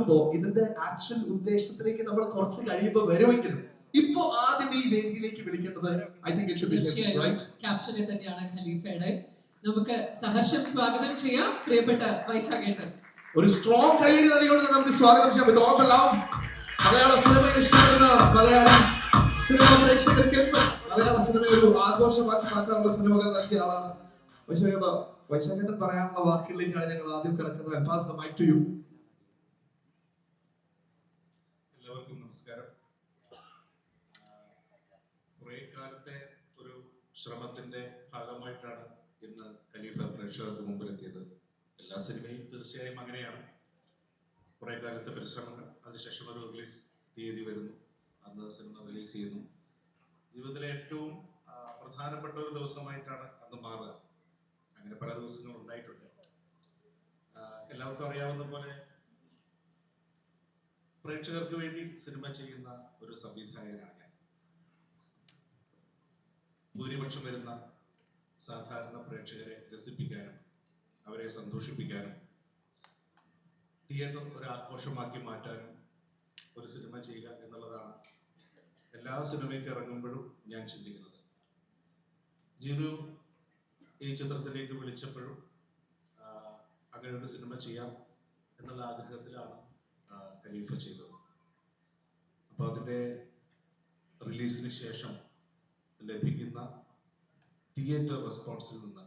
പറഞ്ഞപ്പോ ഇതിന്റെ ആക്ച്വൽ ഉദ്ദേശത്തിലേക്ക് നമ്മൾ കുറച്ച് കഴിയുമ്പോൾ വരുമെങ്കിലും ഇപ്പൊ ആദ്യം ഈ വേദിയിലേക്ക് വിളിക്കേണ്ടത് I think it should be right ക്യാപ്റ്റനെ തന്നെയാണ് ഖലീഫയുടെ. നമുക്ക് സഹർഷം സ്വാഗതം ചെയ്യാം പ്രിയപ്പെട്ട വൈശാഖേട്ടൻ. ഒരു സ്ട്രോങ് കൈയടി നൽകിക്കൊണ്ട് നമുക്ക് സ്വാഗതം ചെയ്യാം. With all the love. മലയാള സിനിമയെ ഇഷ്ടപ്പെടുന്ന മലയാള സിനിമ പ്രേക്ഷകർക്ക് മലയാള സിനിമ ഒരു ആഘോഷമാക്കി മാറ്റാനുള്ള സിനിമകൾ നൽകിയ ആളാണ് വൈശാഖേട്ടൻ. വൈശാഖേട്ടൻ പറയാനുള്ള വാക്കുകളിലേക്കാണ് ഞങ്ങൾ ആദ്യം കിടക്കുന്നത്. I pass the mic to you. എല്ലാവർക്കും നമസ്കാരം. കുറേ കാലത്തെ ഒരു ശ്രമത്തിന്റെ ഭാഗമായിട്ടാണ് ഇന്ന് ഖലീഫ പ്രേക്ഷകർക്ക് മുമ്പിലെത്തിയത്. എല്ലാ സിനിമയും തീർച്ചയായും അങ്ങനെയാണ്. കുറേ കാലത്തെ പരിശ്രമങ്ങൾ, അതിനുശേഷം ഒരു റിലീസ് തീയതി വരുന്നു, അന്ന് സിനിമ റിലീസ് ചെയ്യുന്നു. ജീവിതത്തിലെ ഏറ്റവും പ്രധാനപ്പെട്ട ഒരു ദിവസമായിട്ടാണ് അന്ന് മാറുക. അങ്ങനെ പല ദിവസങ്ങൾ ഉണ്ടായിട്ടുണ്ട്. എല്ലാവർക്കും അറിയാവുന്ന പോലെ പ്രേക്ഷകർക്ക് വേണ്ടി സിനിമ ചെയ്യുന്ന ഒരു സംവിധായകനാണ് ഞാൻ. ഭൂരിപക്ഷം വരുന്ന സാധാരണ പ്രേക്ഷകരെ രസിപ്പിക്കാനും അവരെ സന്തോഷിപ്പിക്കാനും തിയേറ്റർ ഒരു ആഘോഷമാക്കി മാറ്റാനും ഒരു സിനിമ ചെയ്യുക എന്നുള്ളതാണ് എല്ലാ സിനിമയ്ക്ക് ഇറങ്ങുമ്പോഴും ഞാൻ ചിന്തിക്കുന്നത്. ജിനു ഈ ചിത്രത്തിലേക്ക് വിളിച്ചപ്പോഴും അങ്ങനെ ഒരു സിനിമ ചെയ്യാം എന്നുള്ള ആഗ്രഹത്തിലാണ് ഖലീഫ ചെയ്തത്. അപ്പോൾ അതിൻ്റെ റിലീസിന് ശേഷം ലഭിക്കുന്ന തിയേറ്റർ റെസ്പോൺസിൽ നിന്ന്,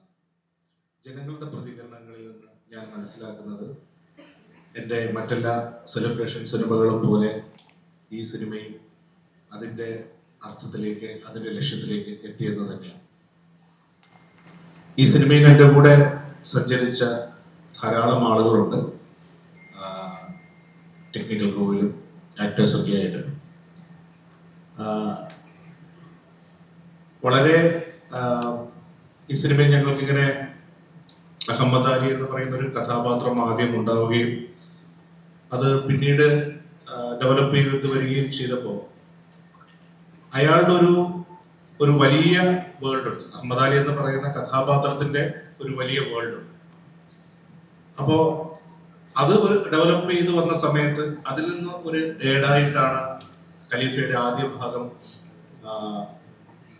ജനങ്ങളുടെ പ്രതികരണങ്ങളിൽ നിന്ന് ഞാൻ മനസ്സിലാക്കുന്നത് എൻ്റെ മറ്റെല്ലാ സെലിബ്രേഷൻ സിനിമകളും പോലെ ഈ സിനിമയും അതിൻ്റെ അർത്ഥത്തിലേക്ക്, അതിൻ്റെ ലക്ഷ്യത്തിലേക്ക് എത്തിയെന്ന് തന്നെയാണ്. ഈ സിനിമയിൽ എൻ്റെ കൂടെ സഞ്ചരിച്ച ധാരാളം ആളുകളുണ്ട്, ടെക്നിക്കൽ റോയിലും ആക്ടേഴ്സൊക്കെ ആയിട്ട്. വളരെ ഈ സിനിമയിൽ ഞങ്ങൾക്കിങ്ങനെ അഹമ്മദ് അലി എന്ന് പറയുന്ന ഒരു കഥാപാത്രം ആദ്യം ഉണ്ടാവുകയും അത് പിന്നീട് ഡെവലപ്പ് ചെയ്ത് വരികയും ചെയ്തപ്പോൾ അയാളുടെ ഒരു വലിയ വേൾഡ് ഉണ്ട്. അഹമ്മദ് അലി എന്ന് പറയുന്ന കഥാപാത്രത്തിന്റെ ഒരു വലിയ വേൾഡ് ഉണ്ട്. അപ്പോ അത് ഡെവലപ്പ് ചെയ്ത് വന്ന സമയത്ത് അതിൽ നിന്ന് ഒരു ഏടായിട്ടാണ് ഖലീഫയുടെ ആദ്യ ഭാഗം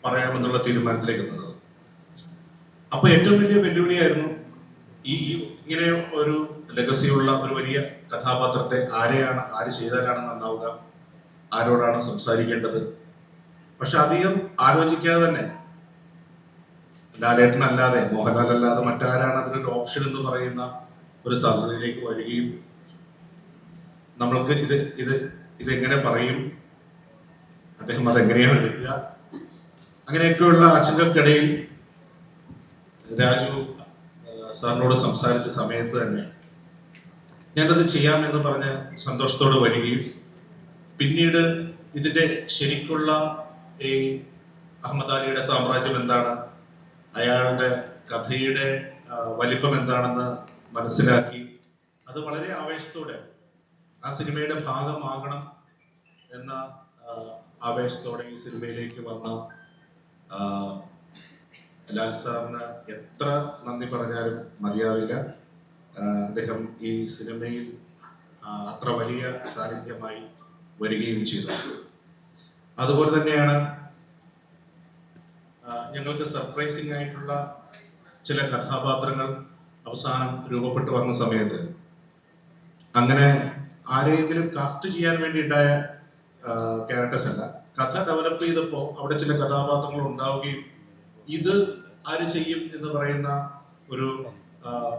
പറയാമെന്നുള്ള തീരുമാനത്തിലേക്ക് എത്തുന്നത്. അപ്പൊ ഏറ്റവും വലിയ വെല്ലുവിളിയായിരുന്നു ഈ ഇങ്ങനെ ഒരു ലെഗസിയുള്ള ഒരു വലിയ കഥാപാത്രത്തെ ആര് ചെയ്താലാണ് നന്നാവുക, ആരോടാണ് സംസാരിക്കേണ്ടത്. പക്ഷെ അധികം ആലോചിക്കാതെ തന്നെ ലാലേട്ടൻ അല്ലാതെ, മോഹൻലാൽ അല്ലാതെ മറ്റാരാണ് അതിനൊരു ഓപ്ഷൻ എന്ന് പറയുന്ന ഒരു സാധ്യതയിലേക്ക് വരികയും നമ്മൾക്ക് ഇതെങ്ങനെ പറയും, അദ്ദേഹം അതെങ്ങനെയാണ് എടുക്കുക, അങ്ങനെയൊക്കെയുള്ള ആശങ്കൾക്കിടയിൽ രാജു സാറിനോട് സംസാരിച്ച സമയത്ത് തന്നെ ഞാനത് ചെയ്യാമെന്ന് പറഞ്ഞ് സന്തോഷത്തോടെ വരികയും പിന്നീട് ഇതിന്റെ ശരിക്കുള്ള ഈ അഹമ്മദ് അലിയുടെ സാമ്രാജ്യം എന്താണ്, അയാളുടെ കഥയുടെ വലിപ്പം എന്താണെന്ന് മനസ്സിലാക്കി അത് വളരെ ആവേശത്തോടെ ആ സിനിമയുടെ ഭാഗമാകണം എന്ന ആവേശത്തോടെ ഈ സിനിമയിലേക്ക് വന്ന ലാൽ സാറിന് എത്ര നന്ദി പറഞ്ഞാലും മതിയാവില്ല. അദ്ദേഹം ഈ സിനിമയിൽ അത്ര വലിയ സാന്നിധ്യമായി വരികയും ചെയ്തു. അതുപോലെ തന്നെയാണ് ഞങ്ങൾക്ക് സർപ്രൈസിംഗ് ആയിട്ടുള്ള ചില കഥാപാത്രങ്ങൾ അവസാനം രൂപപ്പെട്ടു വന്ന സമയത്ത് അങ്ങനെ ആരെയെങ്കിലും കാസ്റ്റ് ചെയ്യാൻ വേണ്ടിയിട്ടായ ക്യാരക്ടേഴ്സ് അല്ല, കഥ ഡെവലപ്പ് ചെയ്തപ്പോൾ അവിടെ ചില കഥാപാത്രങ്ങൾ ഉണ്ടാവുകയും ഇത് ആര് ചെയ്യും എന്ന് പറയുന്ന ഒരു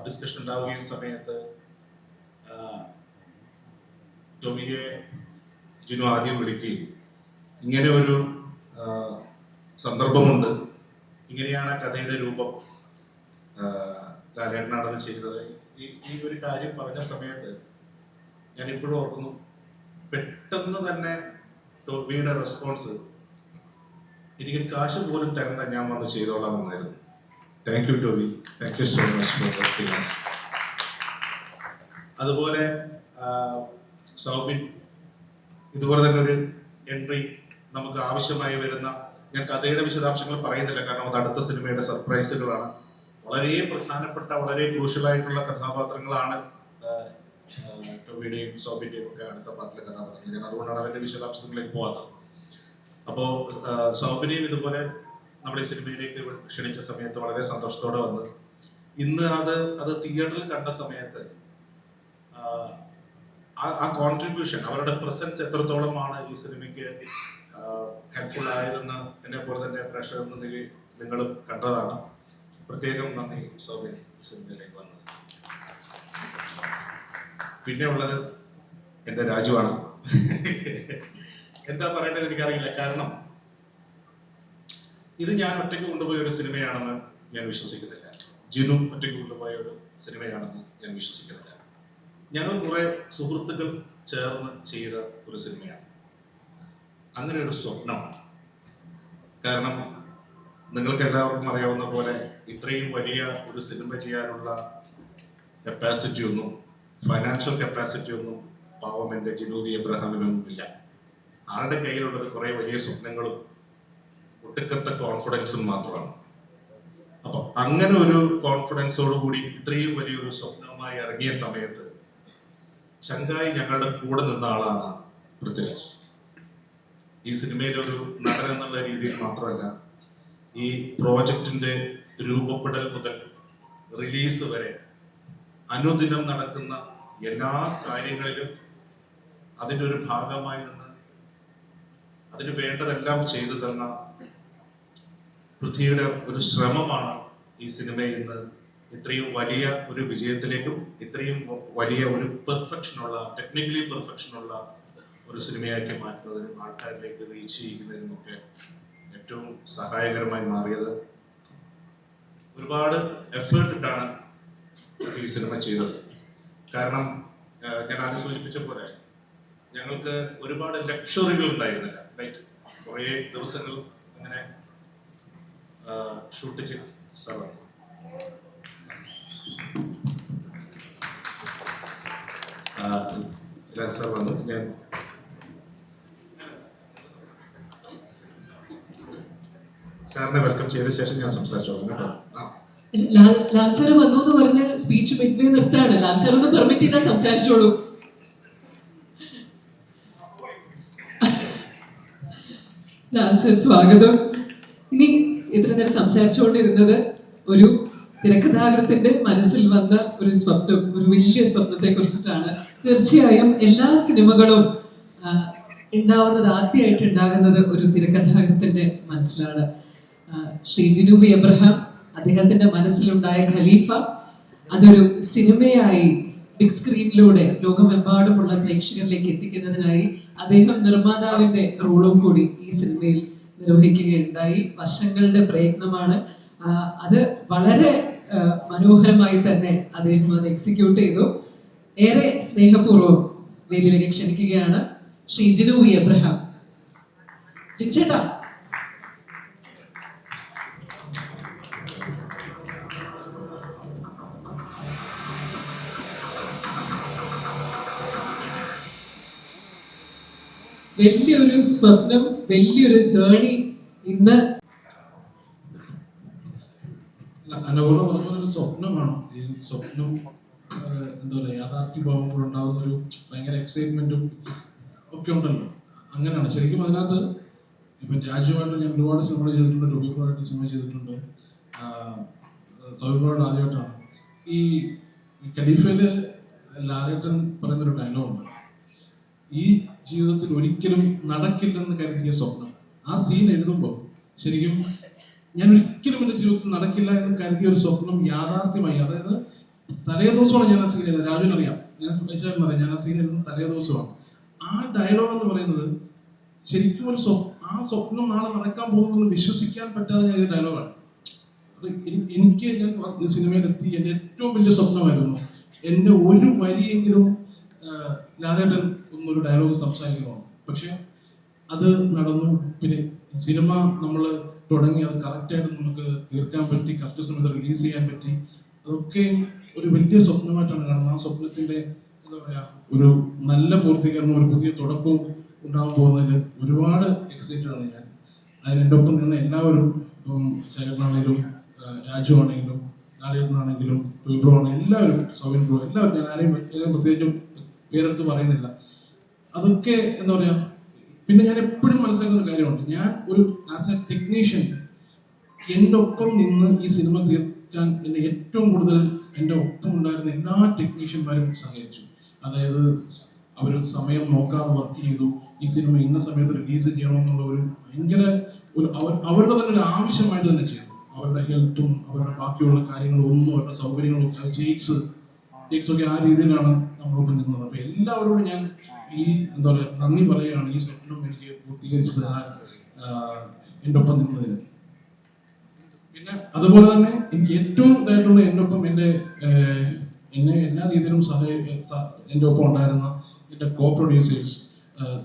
ഡിസ്കഷൻ ഉണ്ടാവുകയും സമയത്ത് ടോമിയെ ജിനു ആദ്യം വിളിക്കുകയും ഇങ്ങനെ ഒരു സന്ദർഭമുണ്ട്, ഇങ്ങനെയാണ് കഥയുടെ രൂപം, ലാലേട്ടനാണത് ചെയ്തത്, ഈ ഒരു കാര്യം പറഞ്ഞ സമയത്ത് ഞാൻ ഇപ്പോഴും ഓർക്കുന്നു. പെട്ടെന്ന് തന്നെ ടോമിയുടെ റെസ്പോൺസ്, എനിക്ക് കാശ് പോലും തരണ്ട, ഞാൻ വന്ന് ചെയ്തോളാം എന്നായിരുന്നു. Thank you Toby, thank you so much for trusting us. അതുപോലെ സൗബിൻ ഇതുപോലെ തന്നെ ഒരു എൻട്രി നമുക്ക് ആവശ്യമായി വരുന്ന, ഞാൻ കഥയുടെ വിശദാംശങ്ങൾ പറയുന്നില്ല കാരണം അത് അടുത്ത സിനിമയുടെ സർപ്രൈസുകളാണ്. വളരെ പ്രധാനപ്പെട്ട, വളരെ ക്രൂഷ്യലായിട്ടുള്ള കഥാപാത്രങ്ങളാണ് ടോബിയുടെയും സോബിന്റെയും ഒക്കെ അടുത്ത പാർട്ടിലെ കഥാപാത്രങ്ങൾ. ഞാൻ അതുകൊണ്ടാണ് അതിന്റെ വിശദാംശങ്ങളിലേക്ക് പോകാത്തത്. അപ്പോൾ സൗബിനെയും ഇതുപോലെ നമ്മുടെ സിനിമയിലേക്ക് ക്ഷണിച്ച സമയത്ത് വളരെ സന്തോഷത്തോടെ വന്ന് ഇന്ന് അത് തിയേറ്ററിൽ കണ്ട സമയത്ത് ആ കോൺട്രിബ്യൂഷൻ, അവരുടെ പ്രസൻസ് എത്രത്തോളമാണ് ഈ സിനിമയ്ക്ക് ഹെൽപ്ഫുൾ ആയതെന്ന് എന്നെ പോലെ തന്നെ പ്രേക്ഷകർ നിങ്ങളും കണ്ടതാണ്. പ്രത്യേകം നന്ദി സൗബിൻ സിനിമയിലേക്ക് വന്നത്. പിന്നെ ഉള്ളത് എൻ്റെ രാജുവാണ്. എന്താ പറയേണ്ടത് എനിക്കറിയില്ല. കാരണം ഇത് ഞാൻ ഒറ്റയ്ക്ക് കൊണ്ടുപോയ ഒരു സിനിമയാണെന്ന് ഞാൻ വിശ്വസിക്കുന്നില്ല. ജിനു ഒറ്റയ്ക്ക് കൊണ്ടുപോയ ഒരു സിനിമയാണെന്ന് ഞാൻ വിശ്വസിക്കുന്നില്ല. ഞങ്ങൾ കുറെ സുഹൃത്തുക്കൾ ചേർന്ന് ചെയ്ത ഒരു സിനിമയാണ്. അങ്ങനെ ഒരു സ്വപ്നം. കാരണം നിങ്ങൾക്ക് എല്ലാവർക്കും അറിയാവുന്ന പോലെ ഇത്രയും വലിയ ഒരു സിനിമ ചെയ്യാനുള്ള കപ്പാസിറ്റി ഒന്നും, ഫൈനാൻഷ്യൽ കപ്പാസിറ്റി ഒന്നും പാവം എൻ്റെ ജിനൂബി എബ്രഹാമിനൊന്നും ഇല്ല. ആളുടെ കയ്യിലുള്ളത് കുറെ വലിയ സ്വപ്നങ്ങളും ഒടുക്കത്തെ കോൺഫിഡൻസും മാത്രമാണ്. അപ്പൊ അങ്ങനെ ഒരു കോൺഫിഡൻസോട് കൂടി ഇത്രയും വലിയൊരു സ്വപ്നവുമായി ഇറങ്ങിയ സമയത്ത് ശങ്കായി ഞങ്ങളുടെ കൂടെ നിന്ന ആളാണ് പൃഥ്വിരാജ്. ഈ സിനിമയിലെ ഒരു നടൻ എന്നുള്ള രീതിയിൽ മാത്രമല്ല, ഈ പ്രോജക്റ്റിന്റെ രൂപപ്പെടൽ മുതൽ റിലീസ് വരെ അനുദിനം നടക്കുന്ന എല്ലാ കാര്യങ്ങളിലും അതിൻ്റെ ഒരു ഭാഗമായി നിന്ന് അതിന് വേണ്ടതെല്ലാം ചെയ്തു തന്ന പൃഥ്വിയുടെ ഒരു ശ്രമമാണ് ഈ സിനിമയിൽ നിന്ന് ഇത്രയും വലിയ ഒരു വിജയത്തിലേക്കും ഇത്രയും വലിയ ഒരു പെർഫെക്ഷനുള്ള, ടെക്നിക്കലി പെർഫെക്ഷനുള്ള ഒരു സിനിമയാക്കി മാറ്റുന്നതിനും ആൾക്കാരിലേക്ക് റീച്ച് ചെയ്യുന്നതിനുമൊക്കെ ഏറ്റവും സഹായകരമായി മാറിയത്. ഒരുപാട് എഫേർട്ട് ഇട്ടാണ് ഈ സിനിമ ചെയ്തത്. കാരണം ഞാൻ ആദ്യം സൂചിപ്പിച്ച പോലെ ഞങ്ങൾക്ക് ഒരുപാട് ലക്ഷറികൾ ഉണ്ടായിരുന്നില്ല. ലൈക്ക് കുറേ ദിവസങ്ങൾ അങ്ങനെ ഷൂട്ട് ചെയ്ത് സാർ സാർ വന്നു. ഞാൻ സാറിനെ വെൽക്കം ചെയ്ത ശേഷം ഞാൻ സംസാരിച്ചോളാം കേട്ടോ. ലാൽ സാർ വന്നു എന്ന് പറഞ്ഞ് സ്പീച്ച് മിഡ്വേ നിർത്താണ്. ലാൽ സാർ ഒന്ന് പെർമിറ്റ് ചെയ്താൽ സംസാരിച്ചോളൂ. ലാൽ സാർ സ്വാഗതം. ഇനി ഇത്ര നേരം സംസാരിച്ചുകൊണ്ടിരുന്നത് ഒരു തിരക്കഥാകൃത്തിന്റെ മനസ്സിൽ വന്ന ഒരു സ്വപ്നം, ഒരു വലിയ സ്വപ്നത്തെ കുറിച്ചിട്ടാണ്. തീർച്ചയായും എല്ലാ സിനിമകളും ഉണ്ടാവുന്നത്, ആദ്യമായിട്ട് ഉണ്ടാകുന്നത് ഒരു തിരക്കഥാകൃത്തിന്റെ മനസ്സിലാണ്. ശ്രീ ജിനൂബി എബ്രഹാം, അദ്ദേഹത്തിന്റെ മനസ്സിലുണ്ടായ ഖലീഫ, അതൊരു സിനിമയായി ബിഗ് സ്ക്രീനിലൂടെ ലോകമെമ്പാടുമുള്ള പ്രേക്ഷകരിലേക്ക് എത്തിക്കുന്നതിനായി അദ്ദേഹം നിർമ്മാതാവിന്റെ റോളും കൂടി ഈ സിനിമയിൽ നിർവഹിക്കുകയുണ്ടായി. വർഷങ്ങളുടെ പ്രയത്നമാണ് അത്. വളരെ മനോഹരമായി തന്നെ അദ്ദേഹം അത് എക്സിക്യൂട്ട് ചെയ്തു. ഏറെ സ്നേഹപൂർവ്വം വേദിയിലേക്ക് ക്ഷണിക്കുകയാണ് ശ്രീ ജിനൂബി എബ്രഹാം. ജിൻചേട്ടാ. വലിയൊരു സ്വപ്നം, വലിയൊരു ജേർണി ഇന്ന് അനവോള പറഞ്ഞൊരു സ്വപ്നമാണ്. ഈ സ്വപ്നം എന്താ പറയുക, യാഥാർത്ഥ്യമാകുമ്പോൾ ഉണ്ടാകുന്ന ഒരു ഭയങ്കര എക്സൈറ്റ്മെന്റും ഒക്കെ ഉണ്ടല്ലോ. അങ്ങനെയാണ് ശരിക്കും. അതിനകത്ത് ഇപ്പം രാജുവായിട്ട് ഞാൻ ഒരുപാട് സിനിമകൾ ചെയ്തിട്ടുണ്ട്, ടോബിയുമായിട്ട് സിനിമ ചെയ്തിട്ടുണ്ട്, സൗബിനോട് ആദ്യമായിട്ടാണ്. ഈ ഖലീഫയില് ലാലേട്ടൻ പറയുന്നൊരു ഡയലോഗുണ്ട്, ഈ ജീവിതത്തിൽ ഒരിക്കലും നടക്കില്ലെന്ന് കരുതിയ സ്വപ്നം. ആ സീൻ എഴുതുമ്പോൾ ശരിക്കും ഞാൻ ഒരിക്കലും എൻ്റെ ജീവിതത്തിൽ നടക്കില്ല എന്ന് കരുതിയ ഒരു സ്വപ്നം യാഥാർത്ഥ്യമായി. അതായത് തലേ ദിവസമാണ് ഞാൻ ആ സീൻ എഴുതുന്നത്. രാജുവിനറിയാം, ഞാൻ വെച്ചാൽ ഞാൻ ആ സീൻ എഴുതുന്നത് തലേ ദിവസമാണ്. ആ ഡയലോഗ് എന്ന് പറയുന്നത് ശരിക്കും ഒരു ആ സ്വപ്നം നാളെ നടക്കാൻ പോകുന്നത് വിശ്വസിക്കാൻ പറ്റാതെ ഞാൻ ഡയലോഗാണ്. എനിക്ക് ഞാൻ സിനിമയിലെത്തി എൻ്റെ ഏറ്റവും വലിയ സ്വപ്നമായിരുന്നു എൻ്റെ ഒരു വരിയെങ്കിലും ലാലേട്ടൻ ഒന്നൊരു ഡയലോഗ് സംസാരിക്കണമാണ്. പക്ഷെ അത് നടന്നു. പിന്നെ സിനിമ നമ്മൾ തുടങ്ങി അത് കറക്റ്റായിട്ട് നമുക്ക് തീർക്കാൻ പറ്റി, കറക്റ്റ് സമയത്ത് റിലീസ് ചെയ്യാൻ പറ്റി. അതൊക്കെ ഒരു വലിയ സ്വപ്നമായിട്ടാണ് കാണുന്നത്. ആ സ്വപ്നത്തിന്റെ എന്താ പറയാ, ഒരു നല്ല പൂർത്തീകരണം, ഒരു പുതിയ തുടക്കവും ഉണ്ടാകാൻ പോകുന്നതിൽ ഒരുപാട് എക്സൈറ്റഡ് ആണ് ഞാൻ. അതിന് എൻ്റെ ഒപ്പം നിന്ന് എല്ലാവരും, ഇപ്പം ചേട്ടനാണെങ്കിലും രാജു ആണെങ്കിലും ലാലേട്ടനാണെങ്കിലും ബ്രോ ആണെങ്കിലും എല്ലാവരും, സോവിൻ ബ്രോ, എല്ലാവരും, ഞാൻ ആരെയും പ്രത്യേകിച്ചും പേരെടുത്ത് പറയുന്നില്ല. അതൊക്കെ എന്താ പറയാ, പിന്നെ ഞാൻ എപ്പോഴും മനസ്സിലാക്കുന്ന ഒരു കാര്യമുണ്ട്, ഞാൻ ഒരു ആസ് എ ടെക്നീഷ്യൻ എൻ്റെ ഒപ്പം നിന്ന് ഈ സിനിമ തീർക്കാൻ എന്നെ ഏറ്റവും കൂടുതൽ എൻ്റെ ഒപ്പം ഉണ്ടായിരുന്ന എല്ലാ ടെക്നീഷ്യന്മാരും സഹായിച്ചു. അതായത് അവർ സമയം നോക്കാതെ വർക്ക് ചെയ്തു. ഈ സിനിമ ഇന്ന സമയത്ത് റിലീസ് ചെയ്യണമെന്നുള്ള ഒരു ഭയങ്കര അവരുടെ തന്നെ ഒരു ആവശ്യമായിട്ട് തന്നെ ചെയ്തു. അവരുടെ ഹെൽത്തും അവരുടെ ബാക്കിയുള്ള കാര്യങ്ങളും ഒന്നും, അവരുടെ സൗകര്യങ്ങളും ജേക്സ് ഒക്കെ ആ രീതിയിലാണ് നമ്മളോട് നിന്നത്. അപ്പൊ എല്ലാവരോടും ഞാൻ ഈ എന്താ പറയുക നന്ദി പറയുകയാണ്, ഈ സ്വപ്നം എനിക്ക് പൂർത്തീകരിച്ചു തരാൻ എൻ്റെ ഒപ്പം നിന്നതിന്. പിന്നെ അതുപോലെ തന്നെ എനിക്ക് ഏറ്റവും ഇതായിട്ടുള്ള എൻ്റെ ഒപ്പം എന്നെ എല്ലാ രീതിയിലും എൻ്റെ ഒപ്പം ഉണ്ടായിരുന്ന എൻ്റെ കോ പ്രൊഡ്യൂസേഴ്സ്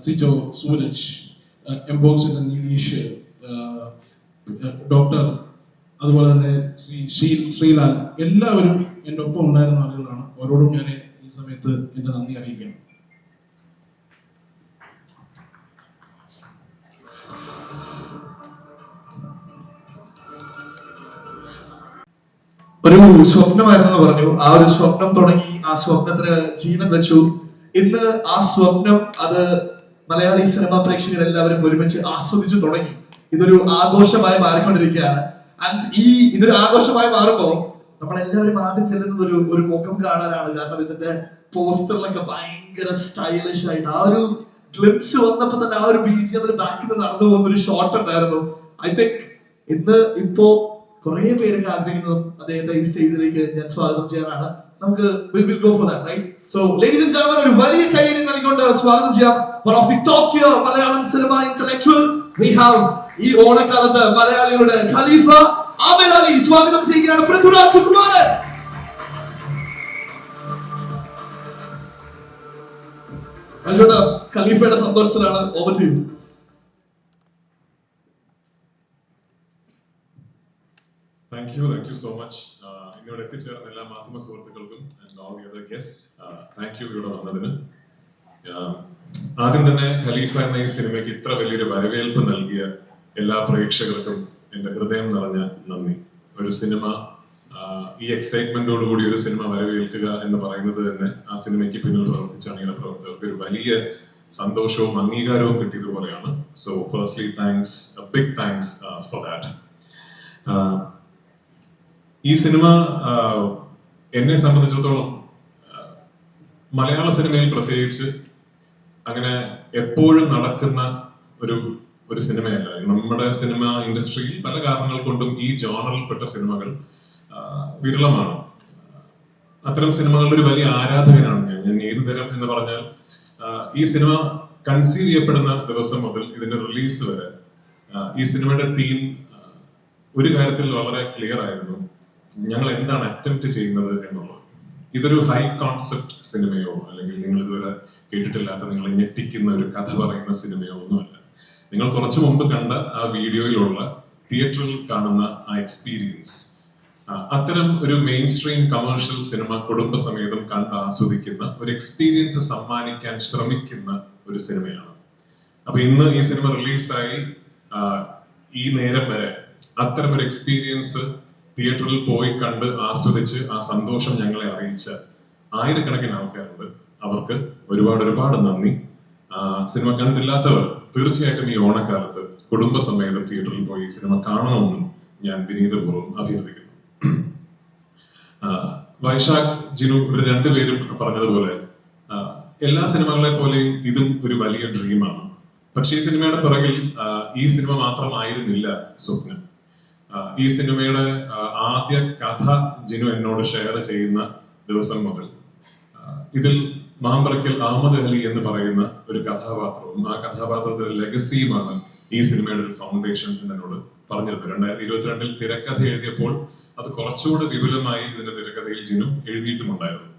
സിജോ, സൂരജ്, എംബോക്സിന്റെ നിലീഷ്, ഡോക്ടർ, അതുപോലെ തന്നെ ശ്രീലാൽ, എല്ലാവരും എൻ്റെ ഒപ്പം ഉണ്ടായിരുന്ന ആളുകളാണ്. അവരോടും ഞാൻ ഈ സമയത്ത് എൻ്റെ നന്ദി അറിയിക്കുകയാണ്. ഒരു സ്വപ്നമായിരുന്നു പറഞ്ഞു. ആ ഒരു സ്വപ്നം തുടങ്ങി, ആ സ്വപ്നത്തിന് ജീവൻ വെച്ചു. ഇന്ന് ആ സ്വപ്നം അത് മലയാളി സിനിമാ പ്രേക്ഷകർ എല്ലാവരും ഒരുമിച്ച് ആസ്വദിച്ചു തുടങ്ങി. ഇതൊരു ആഘോഷമായി മാറിക്കൊണ്ടിരിക്കുകയാണ്. ആൻഡ് ഇതൊരു ആഘോഷമായി മാറുമ്പോൾ നമ്മളെല്ലാവരും ആദ്യം ചെല്ലുന്നത് ഒരു മുഖം കാണാനാണ്. കാരണം ഇതിന്റെ പോസ്റ്ററിലൊക്കെ ഭയങ്കര സ്റ്റൈലിഷ് ആയിട്ട് ആ ഒരു ഗ്ലിംസ് വന്നപ്പോ തന്നെ ആ ഒരു BGM ബാക്കിൽ നിന്ന് നടന്നു പോകുന്ന ഒരു ഷോട്ട് ഉണ്ടായിരുന്നു. ഐ തിങ്ക് ഇപ്പോ കുറെ പേരൊക്കെ ആഗ്രഹിക്കുന്നതും അദ്ദേഹത്തെ ഈ സ്റ്റേജിലേക്ക് ഞാൻ സ്വാഗതം ചെയ്യാനാണ്. നമുക്ക് will go for that, right? So ladies and gentlemen, ഒരു വലിയ കൈയടി നൽകിക്കൊണ്ട് സ്വാഗതം ചെയ്യാം one of the top tier Malayalam cinema intellectual. We have ഈ ഓണക്കാലത്ത് മലയാളികളുടെ ഖലീഫ ആമിർ അലി സ്വാഗതം ചെയ്യുകയാണ്. പൃഥ്വിരാജ് കുമാരൻ. ഖലീഫയുടെ സന്തോഷത്തിലാണ്. Over to you. Thank you so much. ഇന്നിവിടെ എത്തിച്ചേർന്ന എല്ലാ മാധ്യമ സുഹൃത്തുക്കൾക്കും and all the other guests, thank you ഇവിടെ വന്നതിന്. ആദ്യം തന്നെ ഖലീഫ എന്ന ഈ സിനിമയ്ക്ക് ഇത്ര വലിയൊരു വരവേൽപ്പ് നൽകിയ എല്ലാ പ്രേക്ഷകർക്കും എന്റെ ഹൃദയം നിറഞ്ഞ നന്ദി. ഒരു സിനിമ ഈ എക്സൈറ്റ്മെന്റോടുകൂടി ഒരു സിനിമ വരവേൽക്കുക എന്ന് പറയുന്നത് തന്നെ ആ സിനിമയ്ക്ക് പിന്നിൽ പ്രവർത്തിച്ച അണിയറ പ്രവർത്തകർക്ക് ഒരു വലിയ സന്തോഷവും അംഗീകാരവും കിട്ടിയതുപോലെയാണ്. So firstly thanks, big thanks for that. ഈ സിനിമ എന്നെ സംബന്ധിച്ചിടത്തോളം മലയാള സിനിമയിൽ പ്രത്യേകിച്ച് അങ്ങനെ എപ്പോഴും നടക്കുന്ന ഒരു സിനിമയല്ല. നമ്മുടെ സിനിമ ഇൻഡസ്ട്രിയിൽ പല കാരണങ്ങൾ കൊണ്ടും ഈ ജോണറിൽപ്പെട്ട സിനിമകൾ വിരളമാണ്. അത്തരം സിനിമകളുടെ ഒരു വലിയ ആരാധകനാണ് ഞാൻ. ഏതു തരം എന്ന് പറഞ്ഞാൽ ഈ സിനിമ കൺസീവ് ചെയ്യപ്പെടുന്ന ദിവസം മുതൽ ഇതിന്റെ റിലീസ് വരെ ഈ സിനിമയുടെ ടീം ഒരു കാര്യത്തിൽ വളരെ ക്ലിയർ ആയിരുന്നു, ഞങ്ങൾ എന്താണ് അറ്റംപ്റ്റ് ചെയ്യുന്നത് എന്നുള്ളത്. ഇതൊരു ഹൈ കോൺസെപ്റ്റ് സിനിമയോ അല്ലെങ്കിൽ നിങ്ങൾ ഇതുവരെ കേട്ടിട്ടില്ലാത്ത നിങ്ങളെ ഞെട്ടിക്കുന്ന ഒരു കഥ പറയുന്ന സിനിമയോ ഒന്നുമല്ല. നിങ്ങൾ കുറച്ചു മുമ്പ് കണ്ട ആ വീഡിയോയിലുള്ള തിയേറ്ററിൽ കാണുന്ന ആ എക്സ്പീരിയൻസ്, അത്തരം ഒരു മെയിൻ സ്ട്രീം കമേഴ്ഷ്യൽ സിനിമ കുടുംബസമേതം കണ്ട് ആസ്വദിക്കുന്ന ഒരു എക്സ്പീരിയൻസ് സമ്മാനിക്കാൻ ശ്രമിക്കുന്ന ഒരു സിനിമയാണ്. അപ്പൊ ഇന്ന് ഈ സിനിമ റിലീസായി ഈ നേരം വരെ അത്തരം ഒരു എക്സ്പീരിയൻസ് തിയേറ്ററിൽ പോയി കണ്ട് ആസ്വദിച്ച് ആ സന്തോഷം ഞങ്ങളെ അറിയിച്ച ആയിരക്കണക്കിന് ആൾക്കാരുണ്ട്. അവർക്ക് ഒരുപാട് നന്ദി. സിനിമ കണ്ടില്ലാത്തവർ തീർച്ചയായിട്ടും ഈ ഓണക്കാലത്ത് കുടുംബസമേതം തിയേറ്ററിൽ പോയി സിനിമ കാണണമെന്നും ഞാൻ വിനീതപൂർവ്വം അഭ്യർത്ഥിക്കുന്നു. വൈശാഖ്, ജിനു ഇവർ രണ്ടുപേരും പറഞ്ഞതുപോലെ എല്ലാ സിനിമകളെ പോലെയും ഇതും ഒരു വലിയ ഡ്രീമാണ്. പക്ഷെ ഈ സിനിമയുടെ പിറകിൽ ഈ സിനിമ മാത്രമായിരുന്നില്ല സ്വപ്നം. ഈ സിനിമയുടെ ആദ്യ കഥ ജിനു എന്നോട് ഷെയർ ചെയ്യുന്ന ദിവസം മുതൽ ഇതിൽ മാമ്പറയ്ക്കൽ അഹമ്മദ് അലി എന്ന് പറയുന്ന ഒരു കഥാപാത്രവും ആ കഥാപാത്രത്തിന്റെ ലെഗസിയുമാണ് ഈ സിനിമയുടെ ഒരു ഫൗണ്ടേഷൻ എന്നോട് പറഞ്ഞിരുന്നു. 2022 തിരക്കഥ എഴുതിയപ്പോൾ അത് കുറച്ചുകൂടെ വിപുലമായി ഇതിന്റെ തിരക്കഥയിൽ ജിനു എഴുതിയിട്ടുമുണ്ടായിരുന്നു.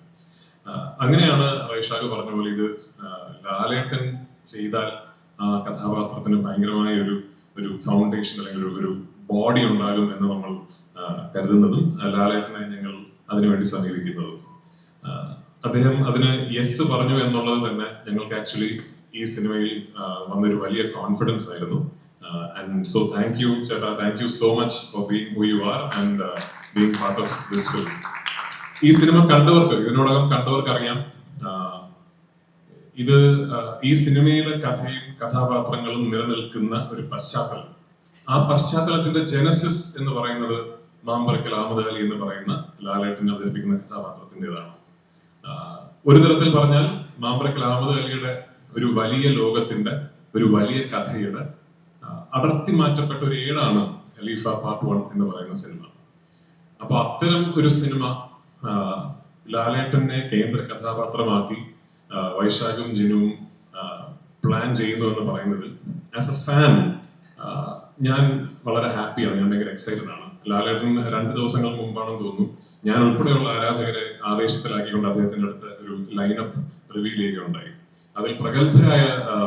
അങ്ങനെയാണ് വൈശാഖ് പറഞ്ഞ പോലെ ഇത് ലാലേട്ടൻ ചെയ്താൽ ആ കഥാപാത്രത്തിന് ഭയങ്കരമായ ഒരു ഫൗണ്ടേഷൻ അല്ലെങ്കിൽ ഒരു ബോഡി ഉണ്ടാകും എന്ന് നമ്മൾ കരുതുന്നതും ലാലേട്ടനെ ഞങ്ങൾ അതിനുവേണ്ടി സമീപിക്കുന്നതും. അദ്ദേഹം അതിന് യെസ് പറഞ്ഞു എന്നുള്ളത് തന്നെ ഞങ്ങൾക്ക് ആക്ച്വലി ഈ സിനിമയിൽ വന്നൊരു വലിയ കോൺഫിഡൻസ് ആയിരുന്നു. ആൻഡ് സോ താങ്ക് യു ചേട്ടാ, thank you so much for being who you are. And being part of this film. ഈ സിനിമ കണ്ടവർക്ക്, ഇതിനോടകം കണ്ടവർക്ക് അറിയാം, ഇത് ഈ സിനിമയിലെ കഥയും കഥാപാത്രങ്ങളും നിലനിൽക്കുന്ന ഒരു പശ്ചാത്തലം. ആ പശ്ചാത്തലത്തിന്റെ ജനസിസ് എന്ന് പറയുന്നത് മാമ്പറക്കൽ അഹമ്മദ് അലി എന്ന് പറയുന്ന ലാലേട്ടനെ അവതരിപ്പിക്കുന്ന കഥാപാത്രത്തിൻ്റെതാണ്. ഒരു തരത്തിൽ പറഞ്ഞാൽ മാമ്പറക്കൽ അഹമ്മദ് അലിയുടെ ഒരു വലിയ ലോകത്തിന്റെ, ഒരു വലിയ കഥയുടെ അടർത്തി മാറ്റപ്പെട്ട ഒരു ഏടാണ് ഖലീഫ പാർട്ട് 1 എന്ന് പറയുന്ന സിനിമ. അപ്പൊ അത്തരം ഒരു സിനിമ ലാലേട്ടനെ കേന്ദ്ര കഥാപാത്രമാക്കി വൈശാഖും ജിനുവും പ്ലാൻ ചെയ്യുന്നു എന്ന് പറയുന്നത് ആസ് എ ഫാൻ ഞാൻ വളരെ ഹാപ്പിയാണ്, ഞാൻ ഭയങ്കര എക്സൈറ്റഡ് ആണ്. ലാലേട്ടൻ 2 ദിവസങ്ങൾ മുമ്പാണെന്ന് തോന്നുന്നു ഞാൻ ഉൾപ്പെടെയുള്ള ആരാധകരെ ആവേശത്തിലാക്കിക്കൊണ്ട് അദ്ദേഹത്തിന്റെ അടുത്ത് ഒരു ലൈനപ്പ് റിവീൽ ചെയ്യുകയുണ്ടായി. അതിൽ പ്രഗത്ഭരായ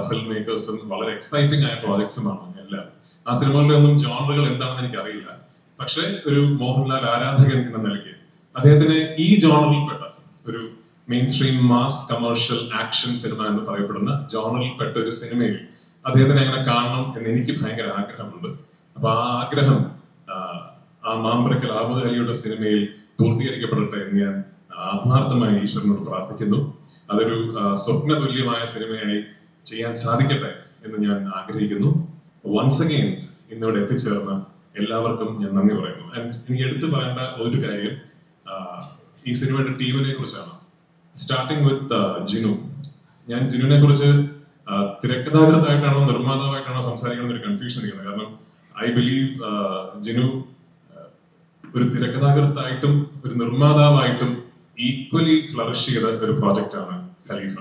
ഫിലിം മേക്കേഴ്സും വളരെ എക്സൈറ്റിംഗ് ആയ പ്രോജക്ട്സുമാണ് എല്ലാം. ആ സിനിമകളുടെ ഒന്നും ജോണറുകൾ എന്താണെന്ന് എനിക്കറിയില്ല, പക്ഷെ ഒരു മോഹൻലാൽ ആരാധകൻ എന്ന നിലയ്ക്ക് അദ്ദേഹത്തിന് ഈ ജോണറിൽപ്പെട്ട ഒരു main stream mass commercial action cinema എന്ന് പറയപ്പെടുന്ന ജോണറിൽപ്പെട്ട ഒരു സിനിമയിൽ അദ്ദേഹത്തിനെ അങ്ങനെ കാണണം എന്ന് എനിക്ക് ഭയങ്കര ആഗ്രഹമുണ്ട്. അപ്പൊ ആ ആഗ്രഹം ആ മാമ്പറക്കൽ അഹമ്മദ് അലിയുടെ സിനിമയിൽ പൂർത്തീകരിക്കപ്പെടട്ടെ എന്ന് ഞാൻ ആത്മാർത്ഥമായി ഈശ്വരനോട് പ്രാർത്ഥിക്കുന്നു. അതൊരു സ്വപ്ന തുല്യമായ സിനിമയായി ചെയ്യാൻ സാധിക്കട്ടെ എന്ന് ഞാൻ ആഗ്രഹിക്കുന്നു. വൺസ് അഗെയിൻ ഇന്നിവിടെ എത്തിച്ചേർന്ന എല്ലാവർക്കും ഞാൻ നന്ദി പറയുന്നു. ആൻഡ് എനിക്ക് എടുത്തു പറയേണ്ട ഒരു കാര്യം ഈ സിനിമയുടെ ടീമിനെ കുറിച്ചാണ്. Starting with Jinu. ഞാൻ ജിനുവിനെ കുറിച്ച് തിരക്കഥാകൃത്തായിട്ടാണോ നിർമ്മാതാവായിട്ടാണോ സംസാരിക്കുന്ന ഒരു കൺഫ്യൂഷൻ ഇരിക്കുന്നത്. കാരണം ഐ ബിലീവ് ജിനു ഒരു തിരക്കഥാകൃത്തായിട്ടും ഒരു നിർമ്മാതാവായിട്ടും ഈക്വലി ഫ്ലറിഷ് ചെയ്ത ഒരു പ്രോജക്റ്റ് ആണ് ഖലീഫ.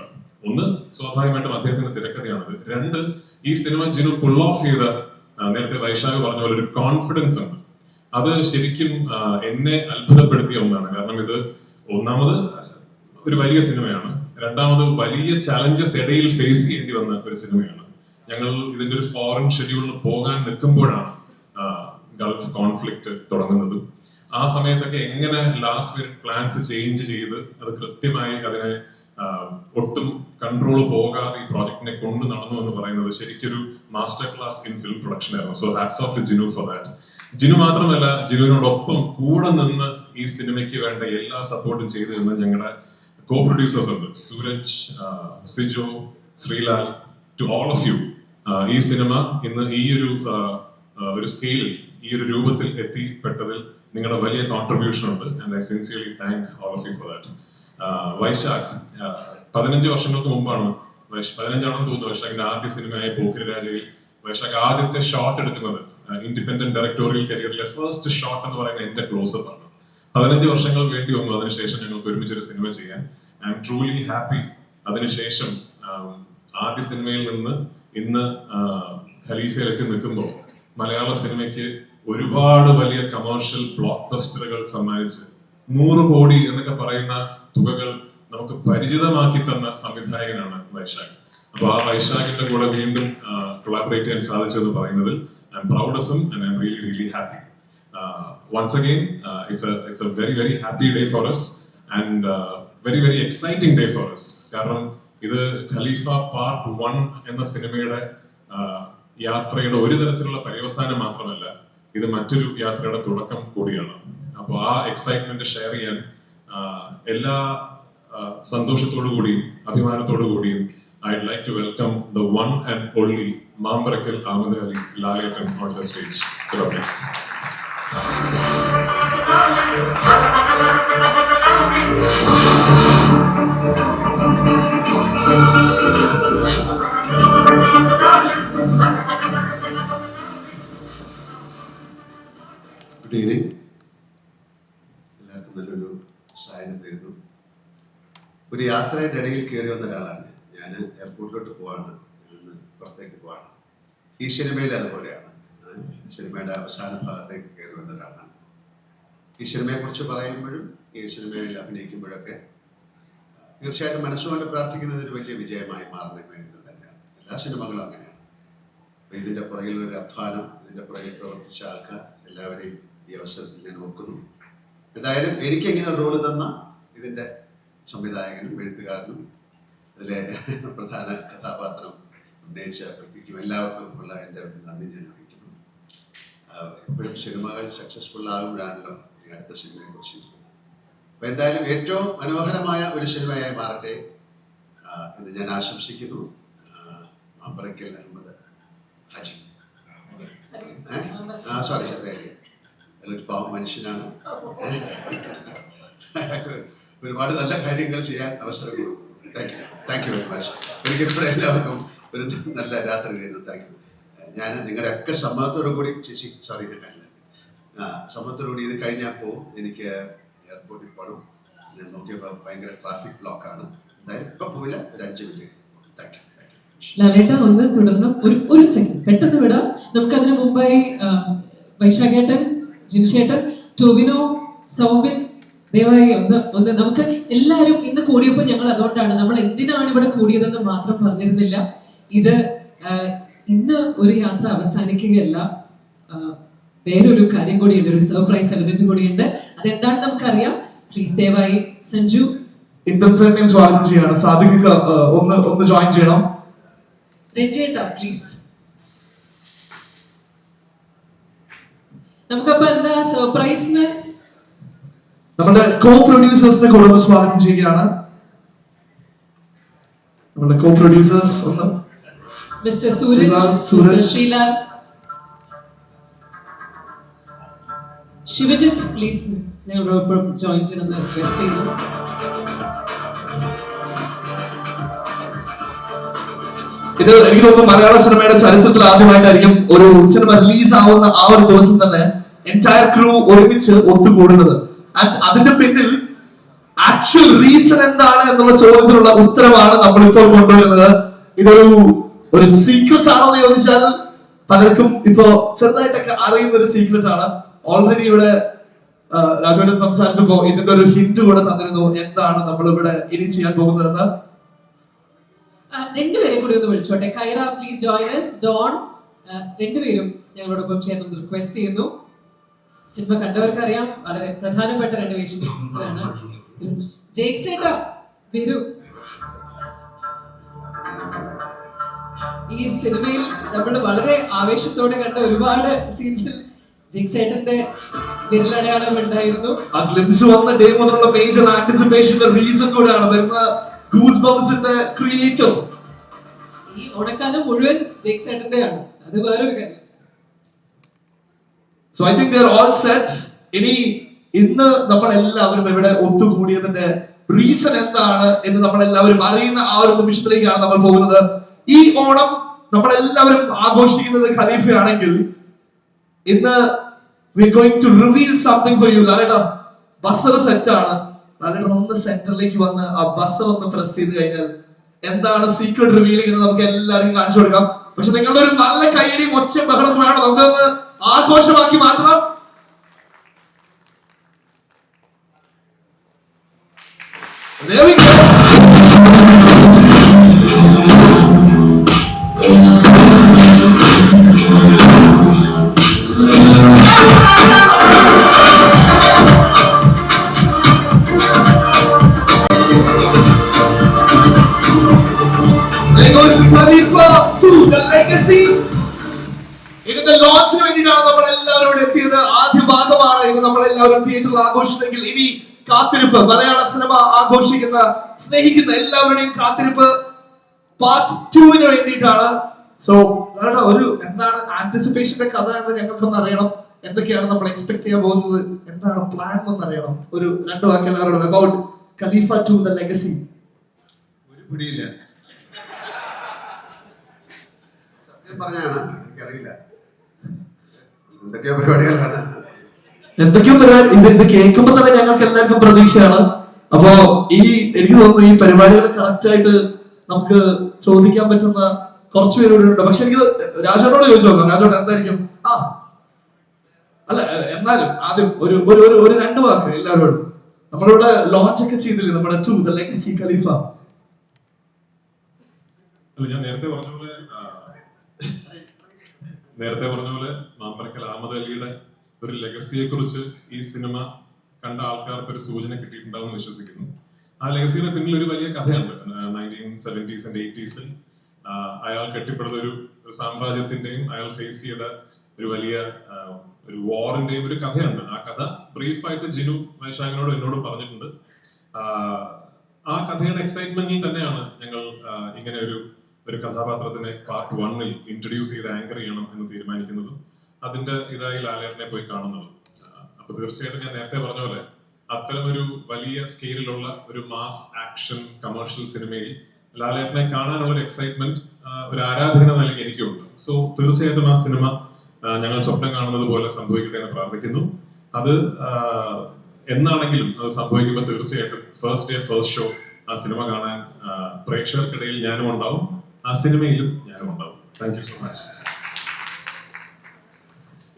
ഒന്ന്, സ്വാഭാവികമായിട്ടും അദ്ദേഹത്തിന്റെ തിരക്കഥയാണത്. 2, ഈ സിനിമ ജിനു പുൾ ഓഫ് ചെയ്ത, നേരത്തെ വൈശാഖ് പറഞ്ഞ പോലെ ഒരു കോൺഫിഡൻസ് ഉണ്ട്. അത് ശരിക്കും എന്നെ അത്ഭുതപ്പെടുത്തിയ ഒന്നാണ്. കാരണം ഇത് ഒന്നാമത് ഒരു വലിയ സിനിമയാണ്, രണ്ടാമത് വലിയ ചലഞ്ചസ് ഇടയിൽ ഫേസ് ചെയ്യേണ്ടി വന്ന ഒരു സിനിമയാണ്. ഞങ്ങൾ ഇതിന്റെ ഒരു ഫോറിൻ ഷെഡ്യൂളിൽ പോകാൻ നിൽക്കുമ്പോഴാണ് ഗൾഫ് കോൺഫ്ലിക്റ്റ് തുടങ്ങുന്നത്. ആ സമയത്തൊക്കെ എങ്ങനെ ലാസ്റ്റ് മിനിറ്റ് പ്ലാൻസ് ചേഞ്ച് ചെയ്ത് അത് കൃത്യമായി അതിനെ ഒട്ടും കൺട്രോൾ പോകാതെ ഈ പ്രോജക്റ്റിനെ കൊണ്ടു നടന്നു എന്ന് പറയുന്നത് ശരിക്കൊരു master class in film production ആയിരുന്നു. So hats off to Jinu for that. Jinu മാത്രമല്ല, ജിനുവിനോടൊപ്പം കൂടെ നിന്ന് ഈ സിനിമയ്ക്ക് വേണ്ട എല്ലാ സപ്പോർട്ടും ചെയ്തു തന്ന ഞങ്ങളുടെ കോ പ്രൊഡ്യൂസേഴ്സ് ഉണ്ട്. Sooraj, Sijo, Sreelal, to all of you. ഈ സിനിമ ഇന്ന് ഈ ഒരു സ്കെയിലിൽ, ഈ ഒരു രൂപത്തിൽ എത്തിപ്പെട്ടതിൽ നിങ്ങളുടെ വലിയ കോൺട്രിബ്യൂഷൻ ഉണ്ട്. And I sincerely thank all of you for that. Vysakh 15 വർഷങ്ങൾക്ക് മുമ്പാണ്, 15ആണെന്ന് തോന്നുന്നു, വൈശാഖിന്റെ ആദ്യ സിനിമയായ പോക്കിരി രാജയിൽ വൈശാഖ് ആദ്യത്തെ ഷോട്ട് എടുക്കുന്നത്. ഇൻഡിപെൻഡന്റ് ഡയറക്ടോറിയൽ കരിയറിലെ ഫസ്റ്റ് ഷോട്ട് എന്ന് പറയുന്നത് എന്റെ ക്ലോസപ്പ് ആണ്. 15 വർഷങ്ങൾ വേണ്ടി വന്നു അതിനുശേഷം ഞങ്ങൾക്ക് ഒരുമിച്ചൊരു സിനിമ ചെയ്യാൻ. I M truly happy. അതിനുശേഷം ആദ്യ സിനിമയിൽ നിന്ന് ഇന്ന് ഖലീഫയിൽ എത്തി നിൽക്കുമ്പോൾ മലയാള സിനിമയ്ക്ക് ഒരുപാട് വലിയ കമേഴ്ഷ്യൽ ബ്ലോക്ക് ബസ്റ്ററുകൾ സമ്മാനിച്ച് 100 കോടി എന്നൊക്കെ പറയുന്ന തുകകൾ നമുക്ക് പരിചിതമാക്കി തന്ന സംവിധായകനാണ് വൈശാഖ്. അപ്പൊ ആ വൈശാഖിന്റെ കൂടെ വീണ്ടും കൊളാബറേറ്റ് ചെയ്യാൻ സാധിച്ചു എന്ന് പറയുന്നതിൽ I am proud of him and I am really really happy. Once again, it's a very very happy day for us and very very exciting day for us. കാരണം ഇത് ഖലീഫ പാർട്ട് 1 എന്ന സിനിമയുടെ യാത്രയുടെ ഒരു തരത്തിലുള്ള പര്യവസാനം മാത്രമല്ല, ഇത് മറ്റൊരു യാത്രയുടെ തുടക്കം കൂടിയാണ്. അപ്പോൾ ആ എക്സൈറ്റ്മെന്റ് ഷെയർ ചെയ്യാൻ എല്ലാ സന്തോഷത്തോടു കൂടിയും അഭിമാനത്തോടു കൂടിയും I'd like to welcome the one and only Mambarakkal Ahammed Ali Lalettan on the stage. Please. Good evening. എല്ലാവർക്കും നല്ലൊരു സായനം തരുന്നു. ഒരു യാത്രയുടെ ഇടയിൽ കയറി വന്ന ഒരാളാണ് ഞാൻ. എയർപോർട്ടിലോട്ട് പോവാണ്, ഞാനിന്ന് പുറത്തേക്ക് പോവാണ്. ഈ സിനിമയിൽ അതുപോലെയാണ്. സിനിമയുടെ അവസാന ഭാഗത്തേക്ക് കയറി വന്ന ഒരാളാണ്. ഈ സിനിമയെക്കുറിച്ച് പറയുമ്പോഴും ഈ സിനിമയിൽ അഭിനയിക്കുമ്പോഴൊക്കെ തീർച്ചയായിട്ടും മനസ്സുകൊണ്ട് പ്രാർത്ഥിക്കുന്നത് ഒരു വലിയ വിജയമായി മാറണമേ എന്ന് തന്നെയാണ്. എല്ലാ സിനിമകളും അങ്ങനെയാണ്. അപ്പോൾ ഇതിൻ്റെ പുറകിലൊരു അധ്വാനം, ഇതിൻ്റെ പുറകിൽ പ്രവർത്തിച്ച ആൾക്കാർ എല്ലാവരെയും ഈ അവസരത്തിൽ ഞാൻ ഓർക്കുന്നു. എന്തായാലും എനിക്ക് എങ്ങനെ റോള് തന്ന ഇതിൻ്റെ സംവിധായകനും എഴുത്തുകാരനും അതിലെ പ്രധാന കഥാപാത്രം ഉന്നയിച്ച വ്യക്തിക്കും എല്ലാവർക്കും ഉള്ള എൻ്റെ നന്ദി ഞാൻ അറിയിക്കുന്നു. എപ്പോഴും സിനിമകൾ സക്സസ്ഫുൾ ആകുമ്പോഴാണല്ലോ അടുത്ത സിനിമയെ കുറിച്ച്. അപ്പൊ എന്തായാലും ഏറ്റവും മനോഹരമായ ഒരു സിനിമയായി മാറട്ടെ എന്ന് ഞാൻ ആശംസിക്കുന്നു. മാമ്പറക്കൽ അഹമ്മദ് ഹാജി, സോറി ഒരു പാവം മനുഷ്യനാണ്. ഒരുപാട് നല്ല കാര്യങ്ങൾ ചെയ്യാൻ അവസരം കൊടുക്കും. Thank you very much. എനിക്ക് ഇവിടെ എല്ലാവർക്കും ഒരു നല്ല രാത്രി നേരുന്നു. Thank you. ഞാൻ നിങ്ങളുടെ ഒക്കെ സമ്മതത്തോടു കൂടി ചേച്ചി സോറി ഇത് കഴിഞ്ഞ സമ്മതത്തോടു കൂടി ഇത് കഴിഞ്ഞപ്പോൾ എനിക്ക് എയർപോർട്ടിൽ പോകണം. ഞാൻ നോക്കിയപ്പോൾ ഭയങ്കര ട്രാഫിക് ബ്ലോക്കാണ്. എന്തായാലും ഇപ്പം പോയില്ല, ഒരു 5 മിനിറ്റ്. Thank you. ലാലേട്ട ഒന്ന് തുടർന്ന് ഒരു സെക്കൻഡ് പെട്ടെന്ന് വിടാം. നമുക്ക് അതിന് മുമ്പായി വൈശാഖേട്ടൻ, ജിൻഷേട്ടൻ, ടോവിനോ, സൗബിൻ ദയവായി ഒന്ന് നമുക്ക് എല്ലാവരും ഇന്ന് കൂടിയപ്പോൾ ഞങ്ങൾ അതുകൊണ്ടാണ് നമ്മൾ എന്തിനാണ് ഇവിടെ കൂടിയതെന്ന് മാത്രം പറഞ്ഞിരുന്നില്ല. ഇത് ഇന്ന് ഒരു യാത്ര അവസാനിക്കുകയല്ല, വേറൊരു കാര്യം കൂടിയുണ്ട്, ഒരു സർപ്രൈസ് എലമെന്റ് കൂടിയുണ്ട്. അതെന്താണെന്ന് നമുക്കറിയാം. പ്ലീസ് ദയവായി സഞ്ജു ഇന്ദ്രൻസേട്ടനെയും സ്വാഗതം ചെയ്യാണ്. സാദിഖ് ഒന്ന് ജോയിൻ ചെയ്യണം. രഞ്ജേട്ടാ പ്ലീസ്. നമുക്കപ്പോ എന്താ സർപ്രൈസിന് നമ്മുടെ കോ പ്രൊഡ്യൂസേഴ്സിനെ കൂടെ സ്വാഗതം ചെയ്യുകയാണ്. നമ്മുടെ കോ പ്രൊഡ്യൂസേഴ്സ് ഒന്ന് mister Sooraj, mister Sreelal, Shivajith please ഞങ്ങളോടൊപ്പം ജോയിൻ ചെയ്യണമെന്ന് റിക്വസ്റ്റ് ചെയ്യുന്നു. ഇത് എനിക്ക് തോന്നുന്നു മലയാള സിനിമയുടെ ചരിത്രത്തിൽ ആദ്യമായിട്ടായിരിക്കും ഒരു സിനിമ റിലീസ് ആവുന്ന ആ ഒരു ദിവസം തന്നെ എൻറ്റയർ ക്രൂ ഒരുമിച്ച് ഒത്തുകൂടുന്നത്. അതിന്റെ പിന്നിൽ ആക്ച്വൽ റീസൺ എന്താണ് എന്നുള്ള ചോദ്യത്തിനുള്ള ഉത്തരമാണ് നമ്മൾ ഇപ്പോൾ കൊണ്ടുവരുന്നത്. ഇതൊരു സീക്രട്ട് ആണെന്ന് ചോദിച്ചാൽ പലർക്കും ഇപ്പോ ചെറുതായിട്ടൊക്കെ അറിയുന്ന ഒരു സീക്രട്ട് ആണ്. ഓൾറെഡി ഇവിടെ രാജുവേട്ടൻ സംസാരിച്ചപ്പോ ഇതിന്റെ ഒരു ഹിന്റ് കൂടെ തന്നിരുന്നു എന്താണ് നമ്മൾ ഇവിടെ ഇനി ചെയ്യാൻ പോകുന്നതെന്ന്. രണ്ടുപേരെ കൂടി ഒന്ന് വിളിച്ചോട്ടെ. കൈറ പ്ലീസ് ജോയിൻ us. ഡോൺ രണ്ടുപേരും ഞങ്ങളോടൊപ്പം ചേർന്ന് റിക്വസ്റ്റ് ചെയ്യുന്നു. സിനിമ കണ്ടവർക്ക് അറിയാം, വളരെ പ്രധാനപ്പെട്ട 2 വേഷങ്ങളാണ്. ജേക്സേട്ടാ വരൂ. ഈ സിനിമയിൽ നമ്മൾ വളരെ ആവേശത്തോടെ കണ്ട ഒരുപാട് സീൻസിൽ ജേക്സേട്ടന്റെ വിരലടയാളം ഉണ്ടായിരുന്നു. ആ ഗ്ലിംസ് വന്ന ഡേ മുതലുള്ള മേജർ ആന്റിസിപ്പേഷന്റെ റീസൺ കൂടെയാണ് വരുന്ന ഗൂസ് ബംസിന്റെ ക്രിയേറ്റർ. ഈ ഓണക്കാലം മുഴുവൻ ജേക്സേട്ടന്റെയാണ്, അത് വേറൊരു കാര്യം. So I think they are all set. ഇന്ന് നമ്മൾ എല്ലാവരും ഇവിടെ ഒത്തുകൂടിയതിന്റെ റീസൺ എന്താണ് എന്ന് നമ്മൾ എല്ലാവരും അറിയുന്ന ആ ഒരു നിമിഷത്തിലേക്കാണ് നമ്മൾ പോകുന്നത്. ഈ ഓണം നമ്മൾ എല്ലാവരും ആഘോഷിക്കുന്നത് ഖലീഫയാണെങ്കിൽ ഇന്ന് we are going to reveal something for you. ലാലേട്ടാ ബസർ സെറ്റ് ആണ്. ലാലേട്ടൻ ഒന്ന് സെന്ററിലേക്ക് വന്ന് ആ ബസർ ഒന്ന് പ്രസ് ചെയ്ത് കഴിഞ്ഞാൽ എന്താണ് സീക്രട്ട് റിവീലിംഗ് എന്ന് നമുക്ക് എല്ലാവർക്കും കാണിച്ചു കൊടുക്കാം. പക്ഷെ നിങ്ങളുടെ ഒരു നല്ല കൈയടിയും ഒച്ചയും ബഹളം വേണം. നമുക്കൊന്ന് ആഘോഷമാക്കി മാറ്റണം. There we go. There goes Khalifa 2, the legacy. ഇതിന്റെ ലോഞ്ചിന് വേണ്ടിയിട്ടാണ് നമ്മൾ എല്ലാവരും ഇവിടെ എത്തിയത്. ആദ്യ ഭാഗമാണ് ഇത് നമ്മൾ എല്ലാവരും തിയേറ്ററിൽ ആഘോഷിച്ചെങ്കിൽ ഇനി കാത്തിരിപ്പ്, മലയാള സിനിമ ആഘോഷിക്കുന്ന സ്നേഹിക്കുന്ന എല്ലാവരുടെയും കാത്തിരിപ്പ് പാർട്ട് 2 വേണ്ടിയിട്ടാണ്. സോ ഒരു എന്താണ് ആന്റിസിപ്പേഷന്റെ കഥ എന്ന് ഞങ്ങൾക്കൊന്ന് അറിയണം. എന്തൊക്കെയാണ് നമ്മൾ എക്സ്പെക്ട് ചെയ്യാൻ പോകുന്നത്, എന്താണ് പ്ലാൻ എന്ന് അറിയണം. ഒരു 2 വാക്ക് എല്ലാവരോടും അബൌട്ട് ഖലീഫ 2 ദ ലെഗസി. ഒരു പിടിയില്ല, സത്യം പറഞ്ഞാണ് എനിക്കറിയില്ല എന്തൊക്കെയോ പരിപാടികളാണ്. എന്തൊക്കെയോ പരിപാടി ഇത് കേൾക്കുമ്പോ തന്നെ ഞങ്ങൾക്ക് എല്ലാവർക്കും പ്രതീക്ഷയാണ്. അപ്പോ എനിക്ക് തോന്നുന്നു ഈ പരിപാടികൾ കറക്റ്റ് ആയിട്ട് നമുക്ക് ചോദിക്കാൻ പറ്റുന്ന കുറച്ച് പേരോട് ഉണ്ട്. പക്ഷെ എനിക്ക് രാജോനോട് ചോദിച്ചു നോക്കാം. രാജോട് എന്തായിരിക്കും അല്ല എന്നാലും ആദ്യം ഒരു 2 വാക്ക് എല്ലാവരോടും. നമ്മളിവിടെ ലോഞ്ച് ഒക്കെ ചെയ്തില്ലേ നമ്മുടെ 2 ദ ലെഗസി ഖലീഫ. ഞാൻ നേരത്തെ പറഞ്ഞ പോലെ മാമ്പറക്കൽ അഹമ്മദ് അലിയുടെ ഒരു ലെഗസിയെ കുറിച്ച് ഈ സിനിമ കണ്ട ആൾക്കാർക്ക് ഒരു സൂചന കിട്ടിയിട്ടുണ്ടാവും വിശ്വസിക്കുന്നു. ആ ലെഗസിയുടെ പിന്നിൽ ഒരു വലിയ കഥയുണ്ട്. 1970s and 80s അയാൾ കെട്ടിപ്പടുത്ത ഒരു സാമ്രാജ്യത്തിന്റെയും അയാൾ ഫേസ് ചെയ്ത ഒരു വലിയ ഒരു വാറിന്റെയും ഒരു കഥയുണ്ട്. ആ കഥ ബ്രീഫായിട്ട് ജിനു വൈശാഖിനോട് എന്നോട് പറഞ്ഞിട്ടുണ്ട്. ആ കഥയുടെ എക്സൈറ്റ്മെന്റിൽ തന്നെയാണ് ഞങ്ങൾ ഇങ്ങനെ ഒരു കഥാപാത്രത്തിനെ പാർട്ട് 1-ൽ ഇൻട്രൊഡ്യൂസ് ചെയ്ത് ആങ്കർ ചെയ്യണം എന്ന് തീരുമാനിക്കുന്നതും അതിന്റെ ഇതായി ലാലേട്ടനെ പോയി കാണുന്നതും. അപ്പൊ തീർച്ചയായിട്ടും ഞാൻ നേരത്തെ പറഞ്ഞ പോലെ അത്തരം ഒരു വലിയ സ്കെയിലിലുള്ള ഒരു മാസ് ആക്ഷൻ കമേഴ്ഷ്യൽ സിനിമയിൽ ലാലേട്ടനെ കാണാനുള്ള ഒരു എക്സൈറ്റ്മെന്റ് ഒരു ആരാധകന നിലയ്ക്ക് എനിക്കുണ്ട്. സോ തീർച്ചയായിട്ടും ആ സിനിമ ഞങ്ങൾ സ്വപ്നം കാണുന്നത് പോലെ സംഭവിക്കട്ടെ എന്ന് പ്രാർത്ഥിക്കുന്നു. അത് എന്നാണെങ്കിലും അത് സംഭവിക്കുമ്പോൾ തീർച്ചയായിട്ടും ഫസ്റ്റ് ഡേ ഫസ്റ്റ് ഷോ ആ സിനിമ കാണാൻ പ്രേക്ഷകർക്കിടയിൽ ഞാനും ഉണ്ടാവും, ആ സിനിമയിലും ഞാനും ഉണ്ടാവും. Thank you so much.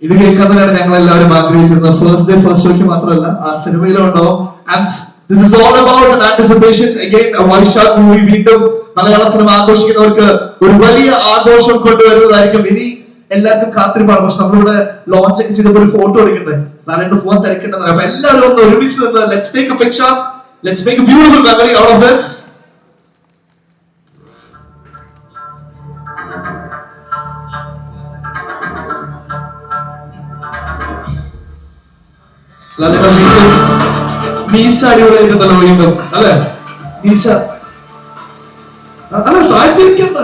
ഇത് കേൾക്കുന്നതിനാണ് ഞങ്ങൾ എല്ലാവരും ആഗ്രഹിച്ചിരുന്നത്. ഫസ്റ്റ് ഡേ ഫസ്റ്റ് ഷോയ്ക്ക് മാത്രമല്ല ആ സിനിമയിലും ഉണ്ടാവും. And this is all about an anticipation. Again, a Vaishak movie വീണ്ടും മലയാള സിനിമ ആഘോഷിക്കുന്നവർക്ക് ഒരു വലിയ ആഘോഷം കൊണ്ടുവരുന്നതായിരിക്കും. ഇനി എല്ലാവർക്കും കാത്തിരിപ്പാണ്. പക്ഷെ നമ്മളിവിടെ ലോഞ്ച് ഒക്കെ ചെയ്തപ്പോൾ ഒരു ഫോട്ടോ എടുക്കണ്ടേ, നാളെ പോകാൻ തിരക്കേണ്ടത്. അപ്പൊ എല്ലാവരും ഒന്ന് ഒരുമിച്ച് നിന്ന് let's take a picture, let's make a beautiful memory out of this. മീസ അടിപൊളിയായിട്ടുണ്ടല്ലോ വീണ്ടും, അല്ലെ? മീസ അല്ല താഴ്ത്തിരിക്കണ്ട.